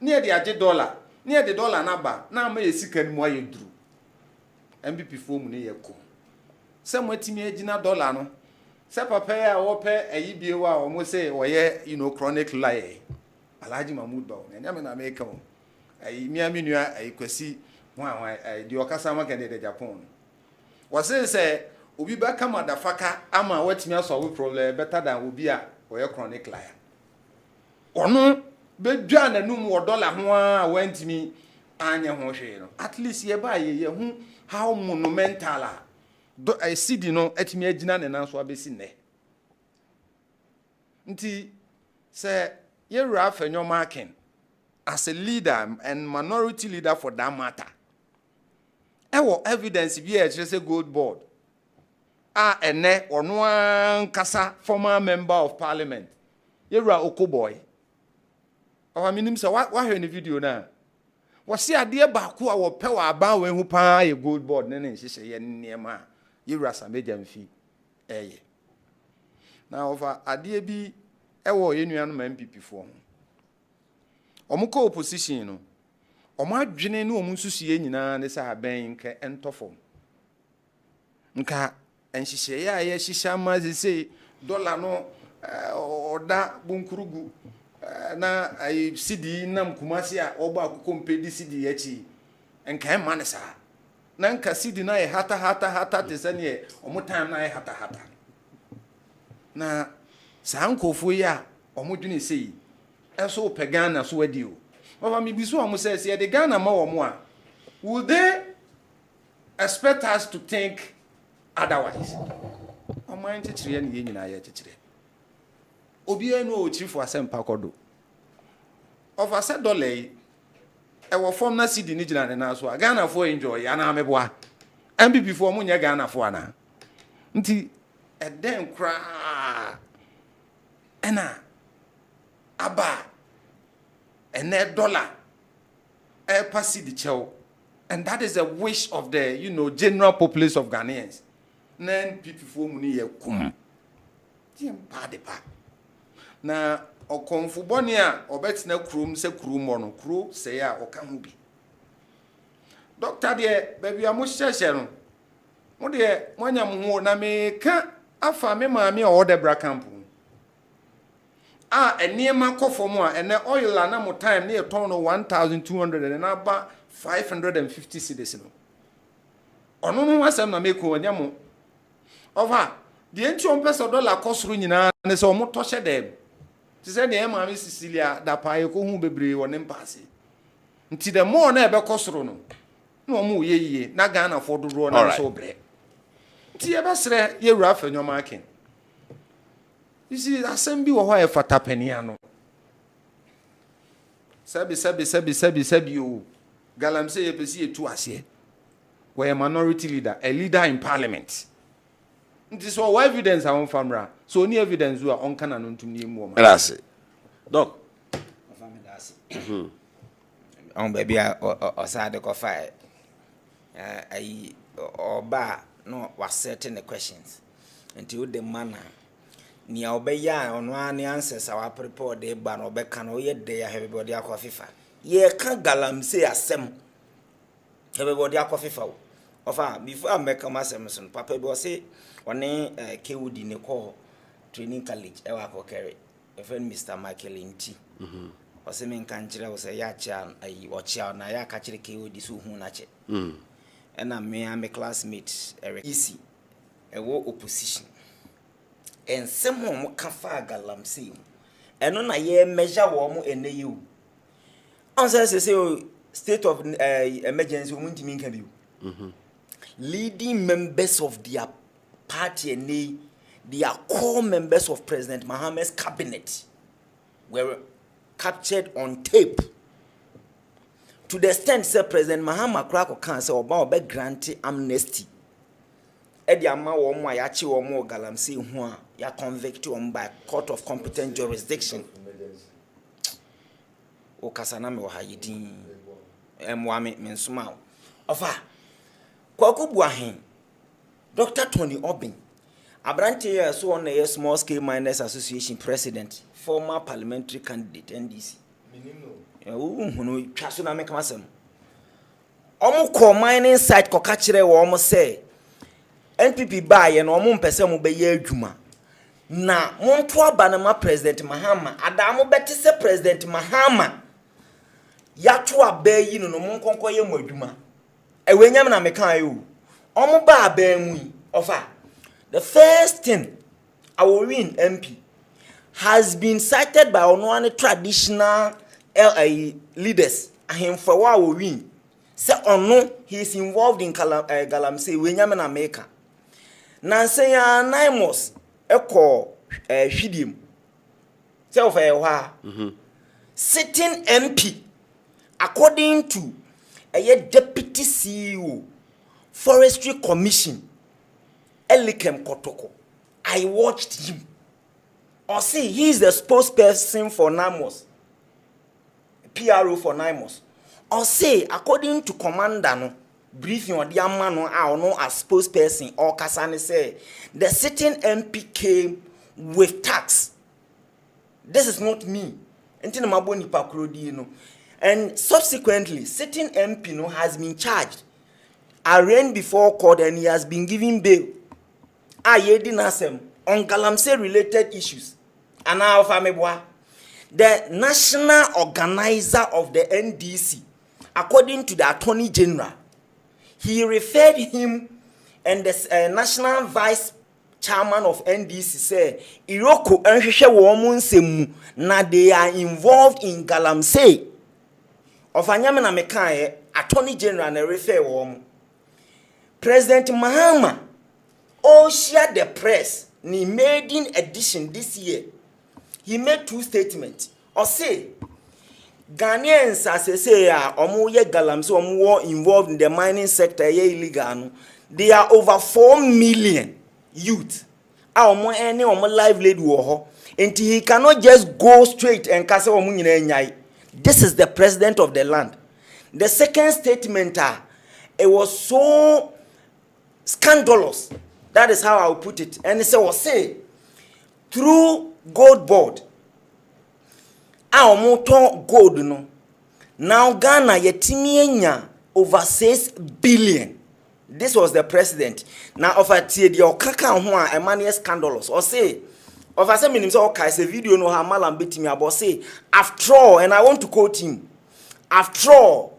ne de age dollar ne de dollar na ba na ma yesika ni mo ayeduru NPP form ne yeko se mo atimi agina dollar no se papa ya wo pe ayibie wa o mo se wo ye chronic lie Alhaji Mahmoud ba ne nyame na America o ayi miami nua ayi kwasi wa di okasa ma kende de Japan wo se Obi baka madafaka ama watimi aso problem better than obi a oye chronic liar. Ono bedwa nanum wo dollar ho a wantimi anya ho hwe no. At least ye ba ye hu how monumental a city no atimi agina ne nan so abesi ne. Nti say ye Ralph Enyomakin as a leader and minority leader for that matter. Ewo evidence bi e say gold board. Ene ono kasa former member of parliament Yewura Okoboy our minim say what hear the video na wo se ade ba ko a wo pe wa ba we hu pa ye gold board ne nhihye ye niema Yewura Sameja mfi na over ade bi ewo ye nuanu ma MPP fo omko opposition no omadwene ne omunsusuye nyina ne sa aben nke entofom nka enhihye ya ye hihya mazi say dollar no oda bunkurugu na ai cedi nam kumasi a oba akompedi cedi yachi enka ma ne sa na nka cedi na ye hata te sane omutan na ye hata na sankofo ya omudwene sei eso pegana so wadi o baba mi biso omo say se de Ghana ma wo mo a would they expect us to think otherwise? Oman chichire ni ye nyina ye chichire. obi enu o chief asempa kodo of ase dollar e wo form na cd ni gina na so Ghana for enjoy ya na meboa NPP for mu nya Ghana for ana nti eden kra ena aba ene dollar pass the chew, and that is a wish of the general populace of Ghanaians. Then people for money ye kum. Tiem pa de pa. Na okonfu boni a obetina krum se krum ono kru se ya oka hu bi. Doctor de baby amu hyehye no. Mo de moanya mo ho na me ka afa me maami o de bra camp. Eniema kofo mu a ene oil na mo time na ton no 1200 and na ba 550 cedis no. Ono no asem na me ko anya mo. Ova, the enti peso dollar kosoro nyina ne se omo to hye dem. Ti se ne maami Sicilia da pa ye ko hu bebre woni mpase. Nti the more na ebe kosoro no. Na omo ye na Ghana for dodo na so bre. Nti ebe sere ye wura fa nyoma aken. You see, assembly wa e fata penia no. Sabi o. Galamsey ye pesi etu ase. We a minority leader, a leader in parliament. This is what evidence I want famra. So any evidence we are on kana no ntumi mu. That's it. Doc. On baby o side ko fa ai oba no was setting the questions until the manner ni obeya ono ani answers our prepare de ba no be kan o ye de everybody akofifa ye ka Galamsey asem everybody akofifa ofa before make am asem so papa bi o say one KUD ne call training college e wa ko carry a friend Mr. Michael Nti o say men kan kire o say ya cha ayi o cha na ya ka kire KUD so hu na che and me classmate Eric easy e wo opposition and someone mo ka fa Galamsey eno na ye measure wo mo ene you answer say state of emergency wo ntimi nka bi leading members of their party and their core members of President Mohammed's cabinet were captured on tape to the extent that President Mahama Krako can say oba grant amnesty edi ama wo mo ayachi wo mo Galamsey hu a ya convict wo by court of competent jurisdiction o kasana me wo hayidin emwame mensuma ofa kwaku buahen Dr. Tony Obin Abranche so on a small scale miners association president former parliamentary candidate NDC no twaso na meka masem omo ko mining site ko ka kire wo omo say NPP baye na omo mpese mo be ye adwuma na mo nto aba na ma president Mahama ada mo beti se president Mahama ya to aba yi no mo nkonko ye mo adwuma ewenyam na meka ayo omo ba aba mu ofa the first thing our win MP has been cited by one traditional leaders ahemfa wa win say ono he is involved in Galamsey wenyam na meka na say ya naimos eko hwidim say of sitting MP according to a deputy CEO Forestry Commission Elikem Kotoko. I watched him. Or see, he is the spokesperson for NAMOS, PRO for NAMOS. Or say, according to Commander no briefing on the amano I know as spokesperson or Kasane say the sitting MP came with tax. This is not me. And subsequently, sitting MP no has been charged, arraigned before court, and he has been given bail. On Galamsey related issues. And now, the national organizer of the NDC, according to the Attorney General, he referred him and the national vice chairman of NDC said, Iroko and na they are involved in Galamsey. Of Anyamina Mekaye, Attorney General and refer wom. President Mahama all shared the press ni maiden edition this year. he made two statements. Or say, Ghanaians, as I say, omo galamsey, omo involved in the mining sector, illegal. They are over 4 million youth. Omo any omo livelihood wo. And he cannot just go straight and cast omo nyina nyai. This is the president of the land. The second statement, it was so scandalous. That is how I will put it. And he say, through gold board, our motor gold no. Now Ghana yetimi over 6 billion. This was the president. Now of a tie the okaka ho a emane scandalous. Or say of a say minim say okay say video no ha malam betimi about say after all, and I want to quote him. After all,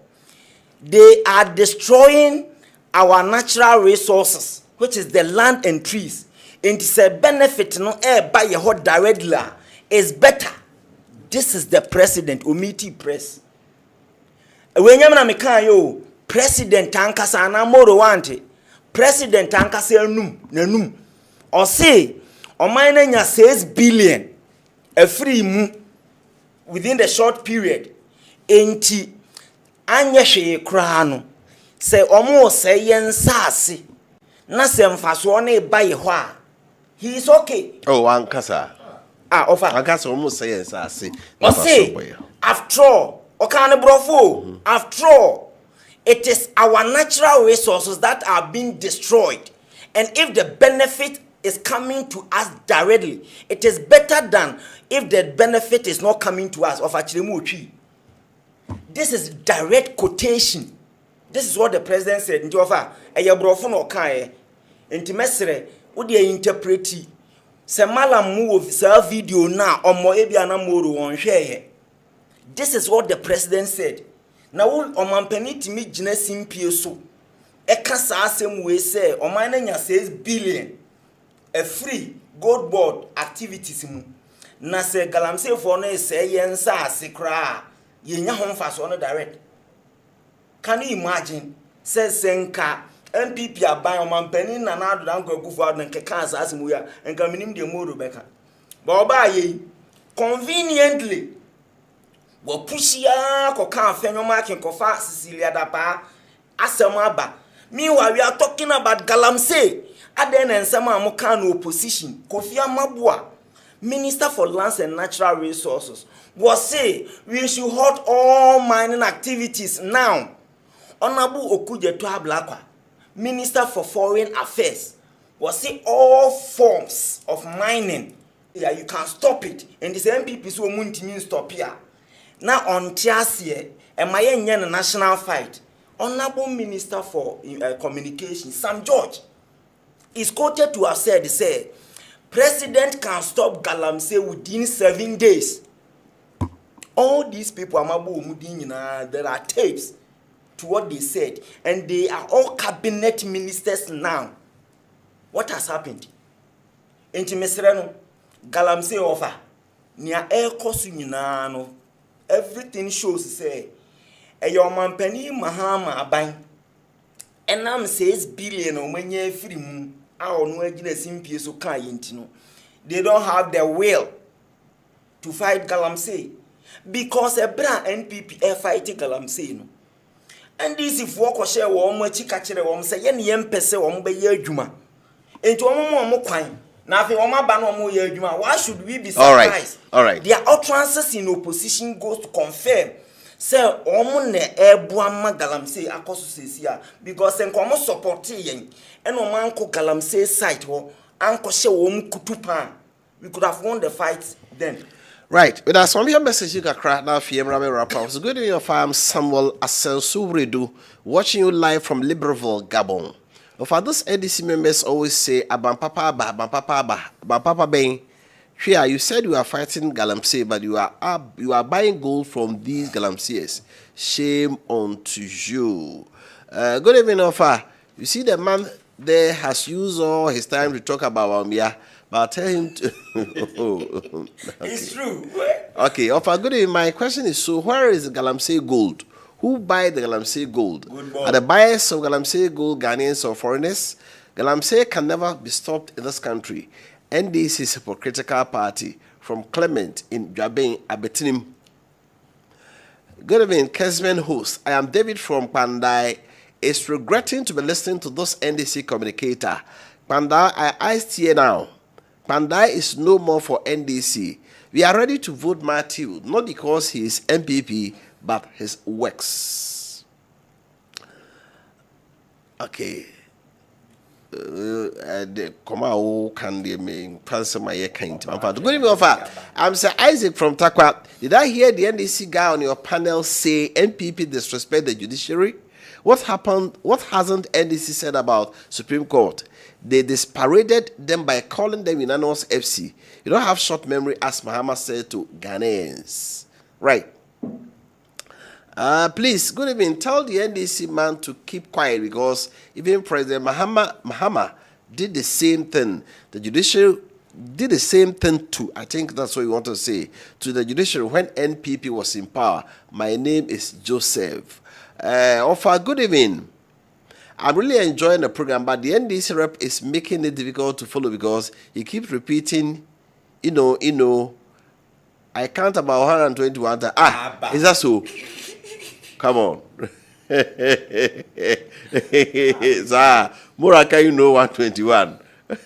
they are destroying our natural resources, which is the land and trees. And it's a benefit no air by your hot directly is better. This is the president, Omiti Press. When you mekan yo, president tankasa na moro wante. President tankasa nanum. Or say, o mine nya 6 billion a free mu within the short period. Enti anya hwe kra no. Se omo se yensase. Na se mfaso na e ba ye ho a. He is okay. Oh, ankasa. Offer. Ankasa almost say yes, I see. After all, after all, it is our natural resources that are being destroyed. And if the benefit is coming to us directly, it is better than if the benefit is not coming to us. This is direct quotation. This is what the president said. Into offer a yabrofo no kan enti mesre wo de interpreti se malam mu of video na omo ebia na moro won hwe. This is what the president said. Na wo omampani timi gina simpie so e ka sa asem we say oman na nya 6 billion a free gold board activities mu na se galamsey for no say yensa asekra ye nya ho mfaso no direct. Can you imagine says senka NPP aban omampani na na do dan kwakufu adon keka asase mu ya enka minim de moru beka ba oba ye conveniently wo pushia ko kan afenyo makin ko fa Cecilia Dapa asem aba meanwhile we are talking about galamsey aden ensem am kan no opposition Kofi Amaboa Minister for Lands and Natural Resources was say we should halt all mining activities now. Honorable Okujeto Ablakwa Minister for Foreign Affairs was say all forms of mining, yeah, you can stop it. And this NPP so muntimi stop here. Now on Tiasie, and my national fight. Honorable Minister for Communication, Sam George, is quoted to have said, say, President can stop galamsey within 7 days. All these people there are tapes to what they said, and they are all cabinet ministers now. What has happened? Enti mesreno galamsey offer nia ekosu nyina no everything shows say eyo mampani mahama aban enam 6 billion o manya free mu a ono agina simpie so kan yenti no. They don't have the will to fight galamsey because a brand NPP fight galamsey no. And this if work or share wo mo chi ka kire wo say ye ne yempese wo mo be ye adwuma enti wo mo kwan na afi wo ma ba no mo ye adwuma. Why should we be surprised? All right. Their utterances in opposition goes to confirm say omo ne eboa ma galamsey akoso sesia because enko support yen and o man ko galamsey site ho anko she wo mo kutupa. We could have won the fight then. Right, with us on your message, you got crack now. FM Rame Rapper. It's good in your farm, Samuel Asensu watching you live from Libreville, Gabon. For those NDC members always say, Aban Papa Bain. Here, you said you are fighting galamsey, but you are buying gold from these galamseyers. Shame unto you. Good evening, Ofa. You see, the man there has used all his time to talk about Wamia. But I'll tell him to. Okay. It's true. Okay, Ofa, good evening. My question is: so, where is the galamsey gold? Who buy the galamsey gold? Are the buyers of galamsey gold Ghanaians or foreigners? Galamsey can never be stopped in this country. NDC is a hypocritical party. from Clement in Jabin, Abetinim. Good evening, Kesman host. I am David from Pandai. Is regretting to be listening to this NDC communicator. Pandai, I iced here now. Pandai is no more for NDC. We are ready to vote Matthew, not because he is NPP, but his works. Okay. Come out, can they make answer my kind? Good evening, offer. I'm Sir Isaac from Takwa. Did I hear the NDC guy on your panel say NPP disrespect the judiciary? What happened? What hasn't NDC said about Supreme Court? They disparaded them by calling them unanimous FC. You don't have short memory, as Mahama said to Ghanaians. Right. Please, good evening. Tell the NDC man to keep quiet because even President Mahama did the same thing. The judiciary did the same thing too. I think that's what you want to say. To the judiciary when NPP was in power. My name is Joseph. Offer, good evening. I'm really enjoying the program, but the NDC rep is making it difficult to follow because he keeps repeating, I count about 121 times. Is that so? Come on. Moraka, 121.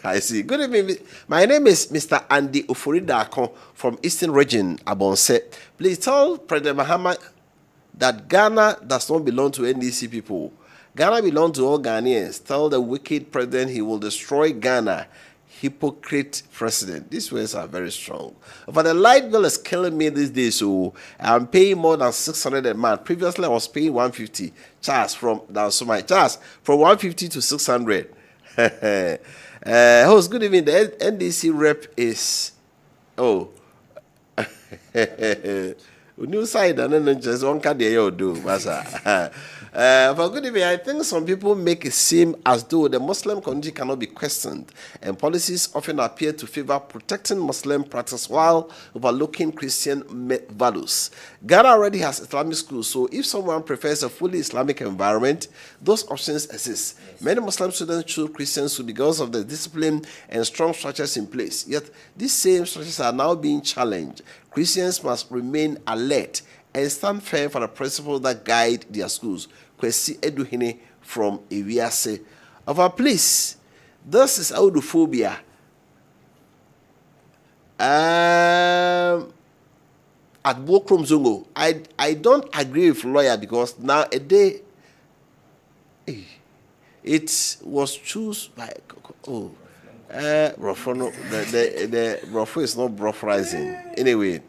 I see. Good evening. My name is Mr. Andy Ufuridako from Eastern Region, Abonse. Please tell President Mahama that Ghana does not belong to NDC people. Ghana belongs to all Ghanaians. Tell the wicked president he will destroy Ghana. Hypocrite president. These words are very strong. But the light bill is killing me these days, so I'm paying more than 600 a month. Previously, I was paying 150. Charge from 150 to 600. Host, good evening. The NDC rep is new side and then just one card you do, Masa. For good evening, I think some people make it seem as though the Muslim community cannot be questioned, and policies often appear to favor protecting Muslim practice while overlooking Christian values. Ghana already has Islamic schools, so if someone prefers a fully Islamic environment, those options exist. Many Muslim students choose Christian schools because of the discipline and strong structures in place. Yet, these same structures are now being challenged. Christians must remain alert and stand firm for the principles that guide their schools. Kwesi Eduhine from Ewiase. Of our place, this is audophobia. At Bokrom Zongo, I don't agree with lawyer because now a day it was choose by the Brofo is not Brofrizing. Anyway,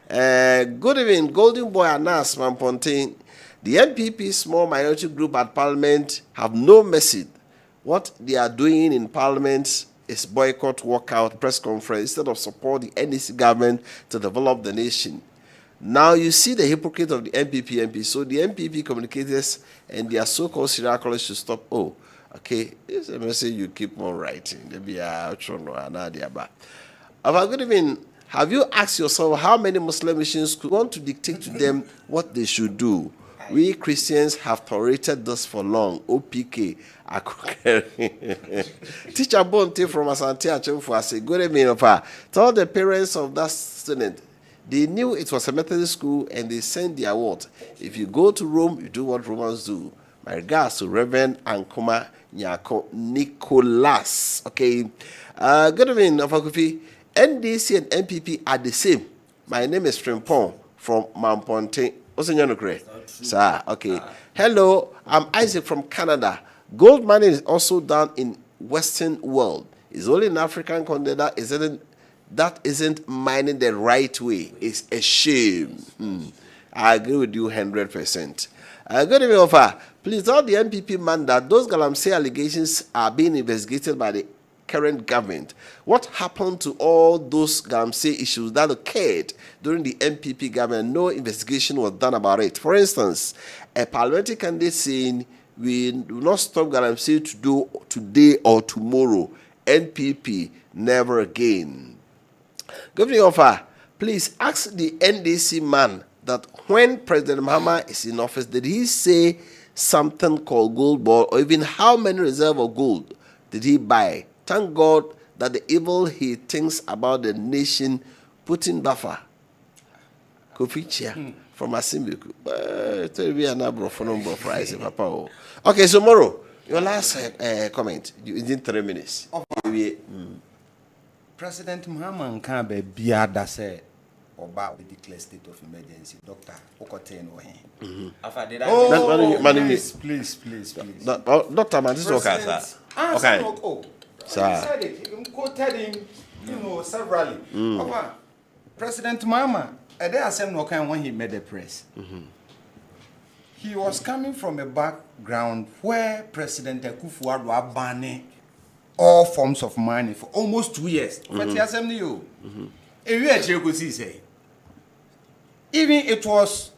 good evening, Golden Boy Anas Mampontain. The NPP small minority group at Parliament have no mercy. What they are doing in Parliament is boycott, walkout, press conference instead of support the NDC government to develop the nation. Now you see the hypocrite of the NPP MP. So the NPP communicators and their so-called serial callers should stop. Oh, okay, this is a message you keep on writing. Good evening. Have you asked yourself how many Muslim missions could want to dictate to them what they should do? We Christians have tolerated this for long. OPK. Teacher Bonte from Asante Achemfu say, good evening, tell the parents of that student. They knew it was a Methodist school and they sent their word. If you go to Rome, you do what Romans do. My regards to Reverend Ankoma Nyako Nicholas. Okay. Good evening, Ofakufi. NDC and NPP are the same. My name is Frimpong from Mamponte. What's in your name? Sir, okay. Hello, I'm Isaac from Canada. Gold mining is also done in Western world. It's only in African continent that isn't mining the right way. It's a shame. I agree with you 100%. Good evening, offer. Please tell the NPP man that those Galamsey allegations are being investigated by the current government. What happened to all those Galamsey issues that occurred during the NPP government? No investigation was done about it. For instance, a parliamentary candidate saying we do not stop Galamsey to do today or tomorrow. NPP never again. Governor Offer, please ask the NDC man that when President Mahama is in office, did he say something called gold ball, or even how many reserve of gold did he buy? Thank God that the evil he thinks about the nation putting buffer. Kofi Chia from Asimbiku. Tell me an abro for number of price, Papa. Okay, so Moro, your last comment. In 3 minutes. President Muhammad Kambe Biada said about the declare state of emergency. Doctor, Okoten please. Doctor, man, this is okay, sir. Okay. Sir. You quoted him, severally. President Muhammad, there are no kind when he made the press. He was coming from a background where President Akufo-Addo banned all forms of money for almost 2 years. Even it was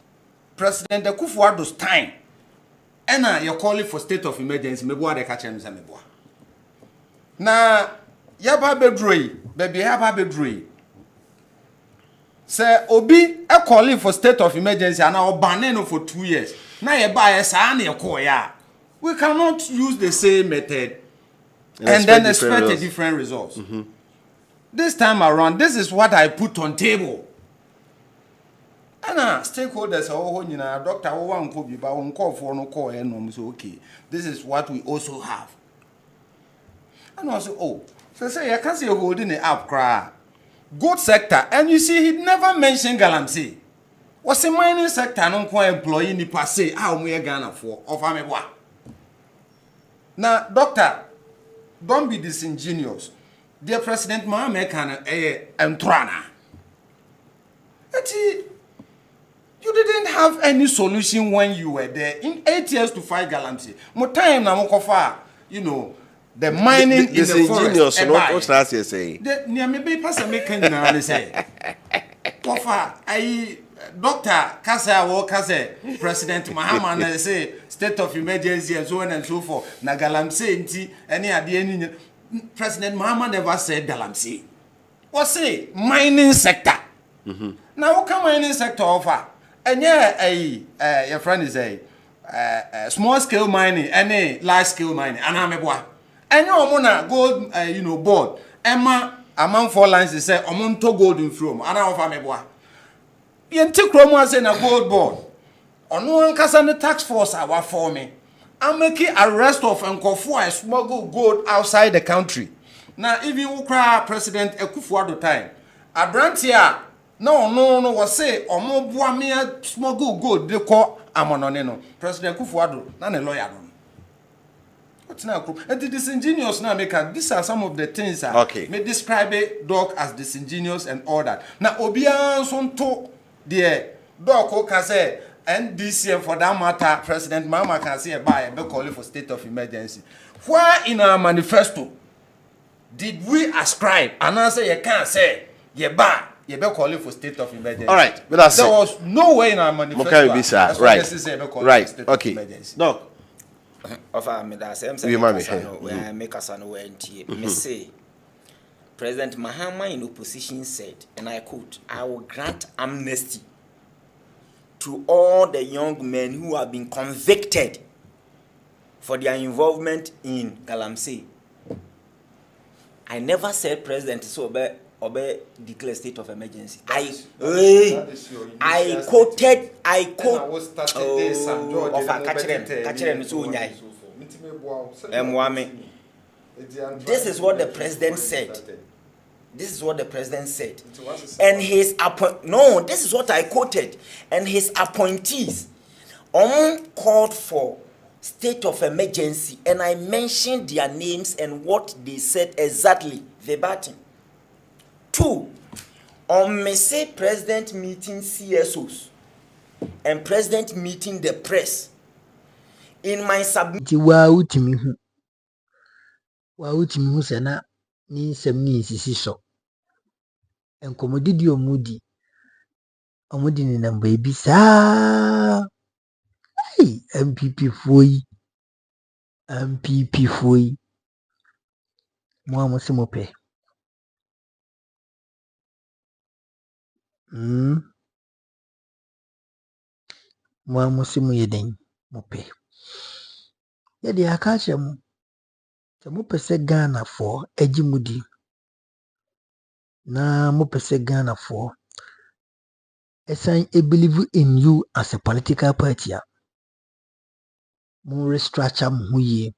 President Akufo-Addo's time, and you're calling for state of emergency. Now, yaba bedroy. Say Obi a calling for state of emergency and now banning for 2 years. Now you buy a sign we cannot use the same method and then expect a different results. This time around, this is what I put on table. And stakeholders are doctor one could be by one call for no call and so okay. This is what we also have. And also, so say I can't see holding the up cry. Good sector, and you see, he never mentioned Galamsey. What's the mining sector? Non quite employee ni passe. How we are Ghana for? Of Ameboa. Now, doctor, don't be disingenuous. Dear President Mohamed can Entrana. You didn't have any solution when you were there in 8 years to fight Galamsey. More time na mokofa, the mining in the forest. What last year say? The maybe person making now say. Kofa, Doctor Kasa President Muhammad say state of emergency and so on and so forth. Na Galamsey nti any ade President Muhammad never said Galamsey. What say mining sector? Now what can mining sector offer? And your friend is a small scale mining, any large scale mining, and ameboa. And you mona gold, board. Emma among 4 lines they say omonto gold in from. And I offer ameboa. Yenti kromo say na gold board. Ono ankasa the tax force awa for me. I'm making arrest of Nkofo and smuggle gold outside the country. Now if you cry President Akufo-Addo time, Abrantia no was say omo bua me smuggle gold they call amononeno. President Akufo-Addo na ne lawyer no. What's now? And the disingenuous now make these are some of the things may describe a dog as disingenuous and all that. Now Obian son to the dog can say NDC and for that matter President Mama can say by a calling for state of emergency. Where in our manifesto did we ascribe and answer you can't say you be calling for state of emergency? All right, but that's there was no way in our manifesto. Right. Okay. No. Offer me that same where make us an me say President Mahama in opposition said, and I quote, I will grant amnesty to all the young men who have been convicted for their involvement in Galamsey. I never said President so obey declare state of emergency. I quoted this is what the president said. This is what the president said. And his this is what I quoted. And his appointees called for state of emergency, and I mentioned their names and what they said exactly verbatim. 2, on say president meeting CSOs and president meeting the press. In my submission, sena ni nsɛm ni nsisi so nkɔmmɔdi di ɔmudi ne namba ebi saa NPP foyi mo a mo se mo pɛ mo a mo se mo yɛden mo pɛ yɛde aka kyerɛ mo sɛ mo pɛ sɛ Ghana for agyi mu di na mo pese Ghana for esan believe in you as a political party a mo restructure mo ho yie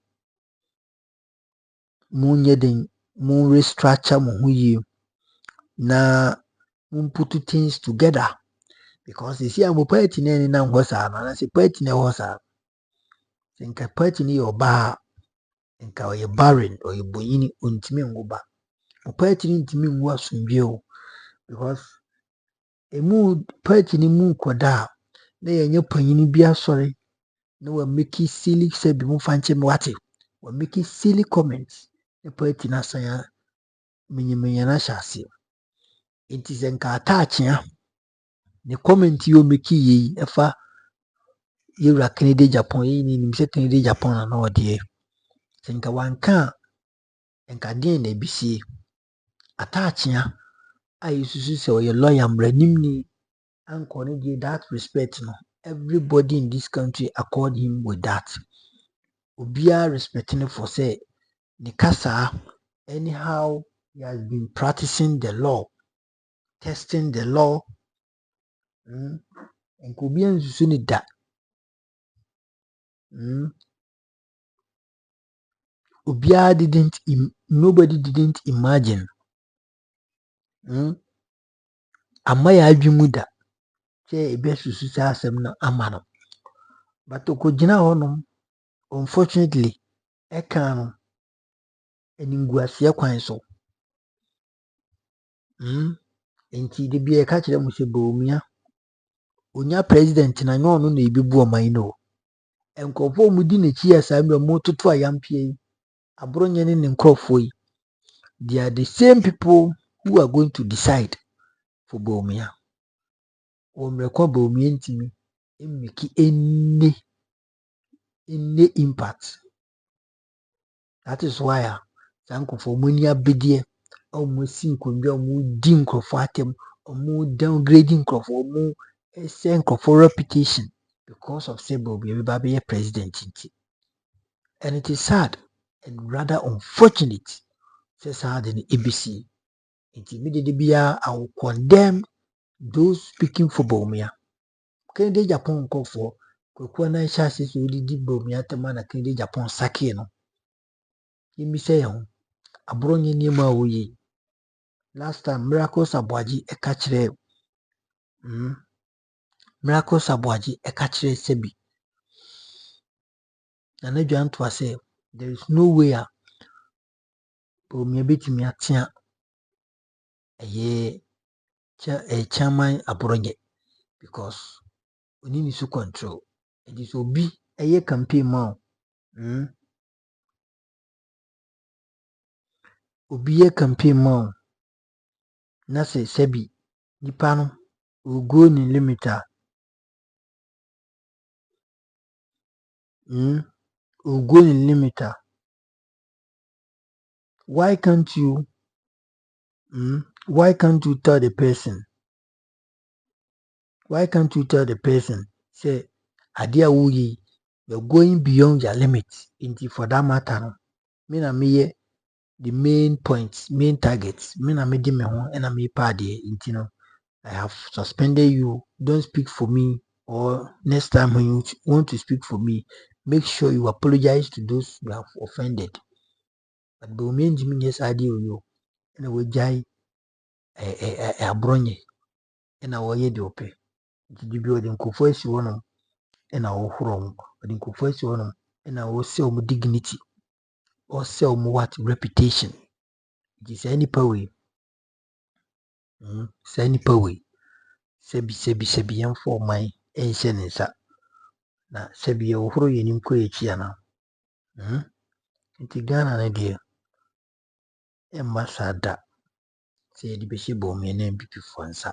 mo nye den mo restructure mo ho yie na mo put things together because you see am party na ni na ho sa na say party na ho sa nka party ni oba nka oye barren oye bonyini ontimi ngoba party ni ntimi nwu asomdwe o because emu party ni mu koda na yenye panyini bi asori na we make silly say bi mu fanche me wate we make silly comments the party na san menyemenya na hyase it is nka attach ya the comment you make yi efa yewura Canada Japan yi ni nim se Canada Japan na ode nka wanka nka den na bisie attach ya ayi susu se oye lawyer mranim ni anko ni dey that respect no everybody in this country accord him with that obia respecting for say the kasa anyhow he has been practicing the law testing the law nko obia nsusu ni da obia nobody didn't imagine ama ya adwimu da say ebe susu sa asem na ama no but okogina honom unfortunately eka no eniguasie kwan so enti de bia ka kire mu se Bawumia onya president na nyo no na ebibu oman no enkofo mu di na chi asa mbe mu toto ayampie yi abronye ne nkrofo yi they are the same people who are going to decide for Bawumia o mrekwa Bawumia ntimi mmeki any impact. That is why sankofo mu ni abedie omo sinkondwa omo di nkrofo atem omo downgrading nkrofo omo say nkrofo reputation because of say Bawumia be president nti. And it is sad and rather unfortunate say sad in ABC. Immediately bia I will condemn those speaking for Bawumia. Canada Japan call for kwekwa na shase so di Bawumia tema na Canada Japan sake no. Yimi say ho abronye niema oyi. Last time Miracles Abwaji ekachire Miracles Abwaji ekachire sebi. Na na dwan to say there is no way Bawumia betimi atia chairman abronye because we need to control. It is obi eye campaign ma obi ye campaign ma na say sebi nipa no will go in limiter will go in limiter. Why can't you tell the person? Why can't you tell the person say adia wuyi you're going beyond your limits into for that matter no me na me the main points, main targets. Me na me di me ho and me pa de into no I have suspended you. Don't speak for me, or next time when you want to speak for me, make sure you apologize to those you have offended. But Bawumia Jimmy yes idea you and we jai abronye and our ye de ope. Did you the nkofo one and our from the nkofo one and our sell dignity or sell what reputation. It is any power. Say any power. Sebi yam for my ancient nsa. Na sebi ohoro yenim ko echi ana. Nti Ghana na de emma sada. Say di beshi Bawumia na NPP for nsa.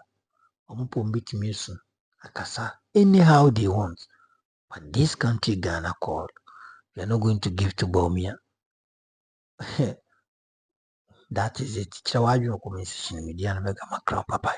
Omupo mbitimi so akasa anyhow they want. But this country Ghana called, we are not going to give to Bawumia. That is it. Chawaju conversation media na mega macro papa.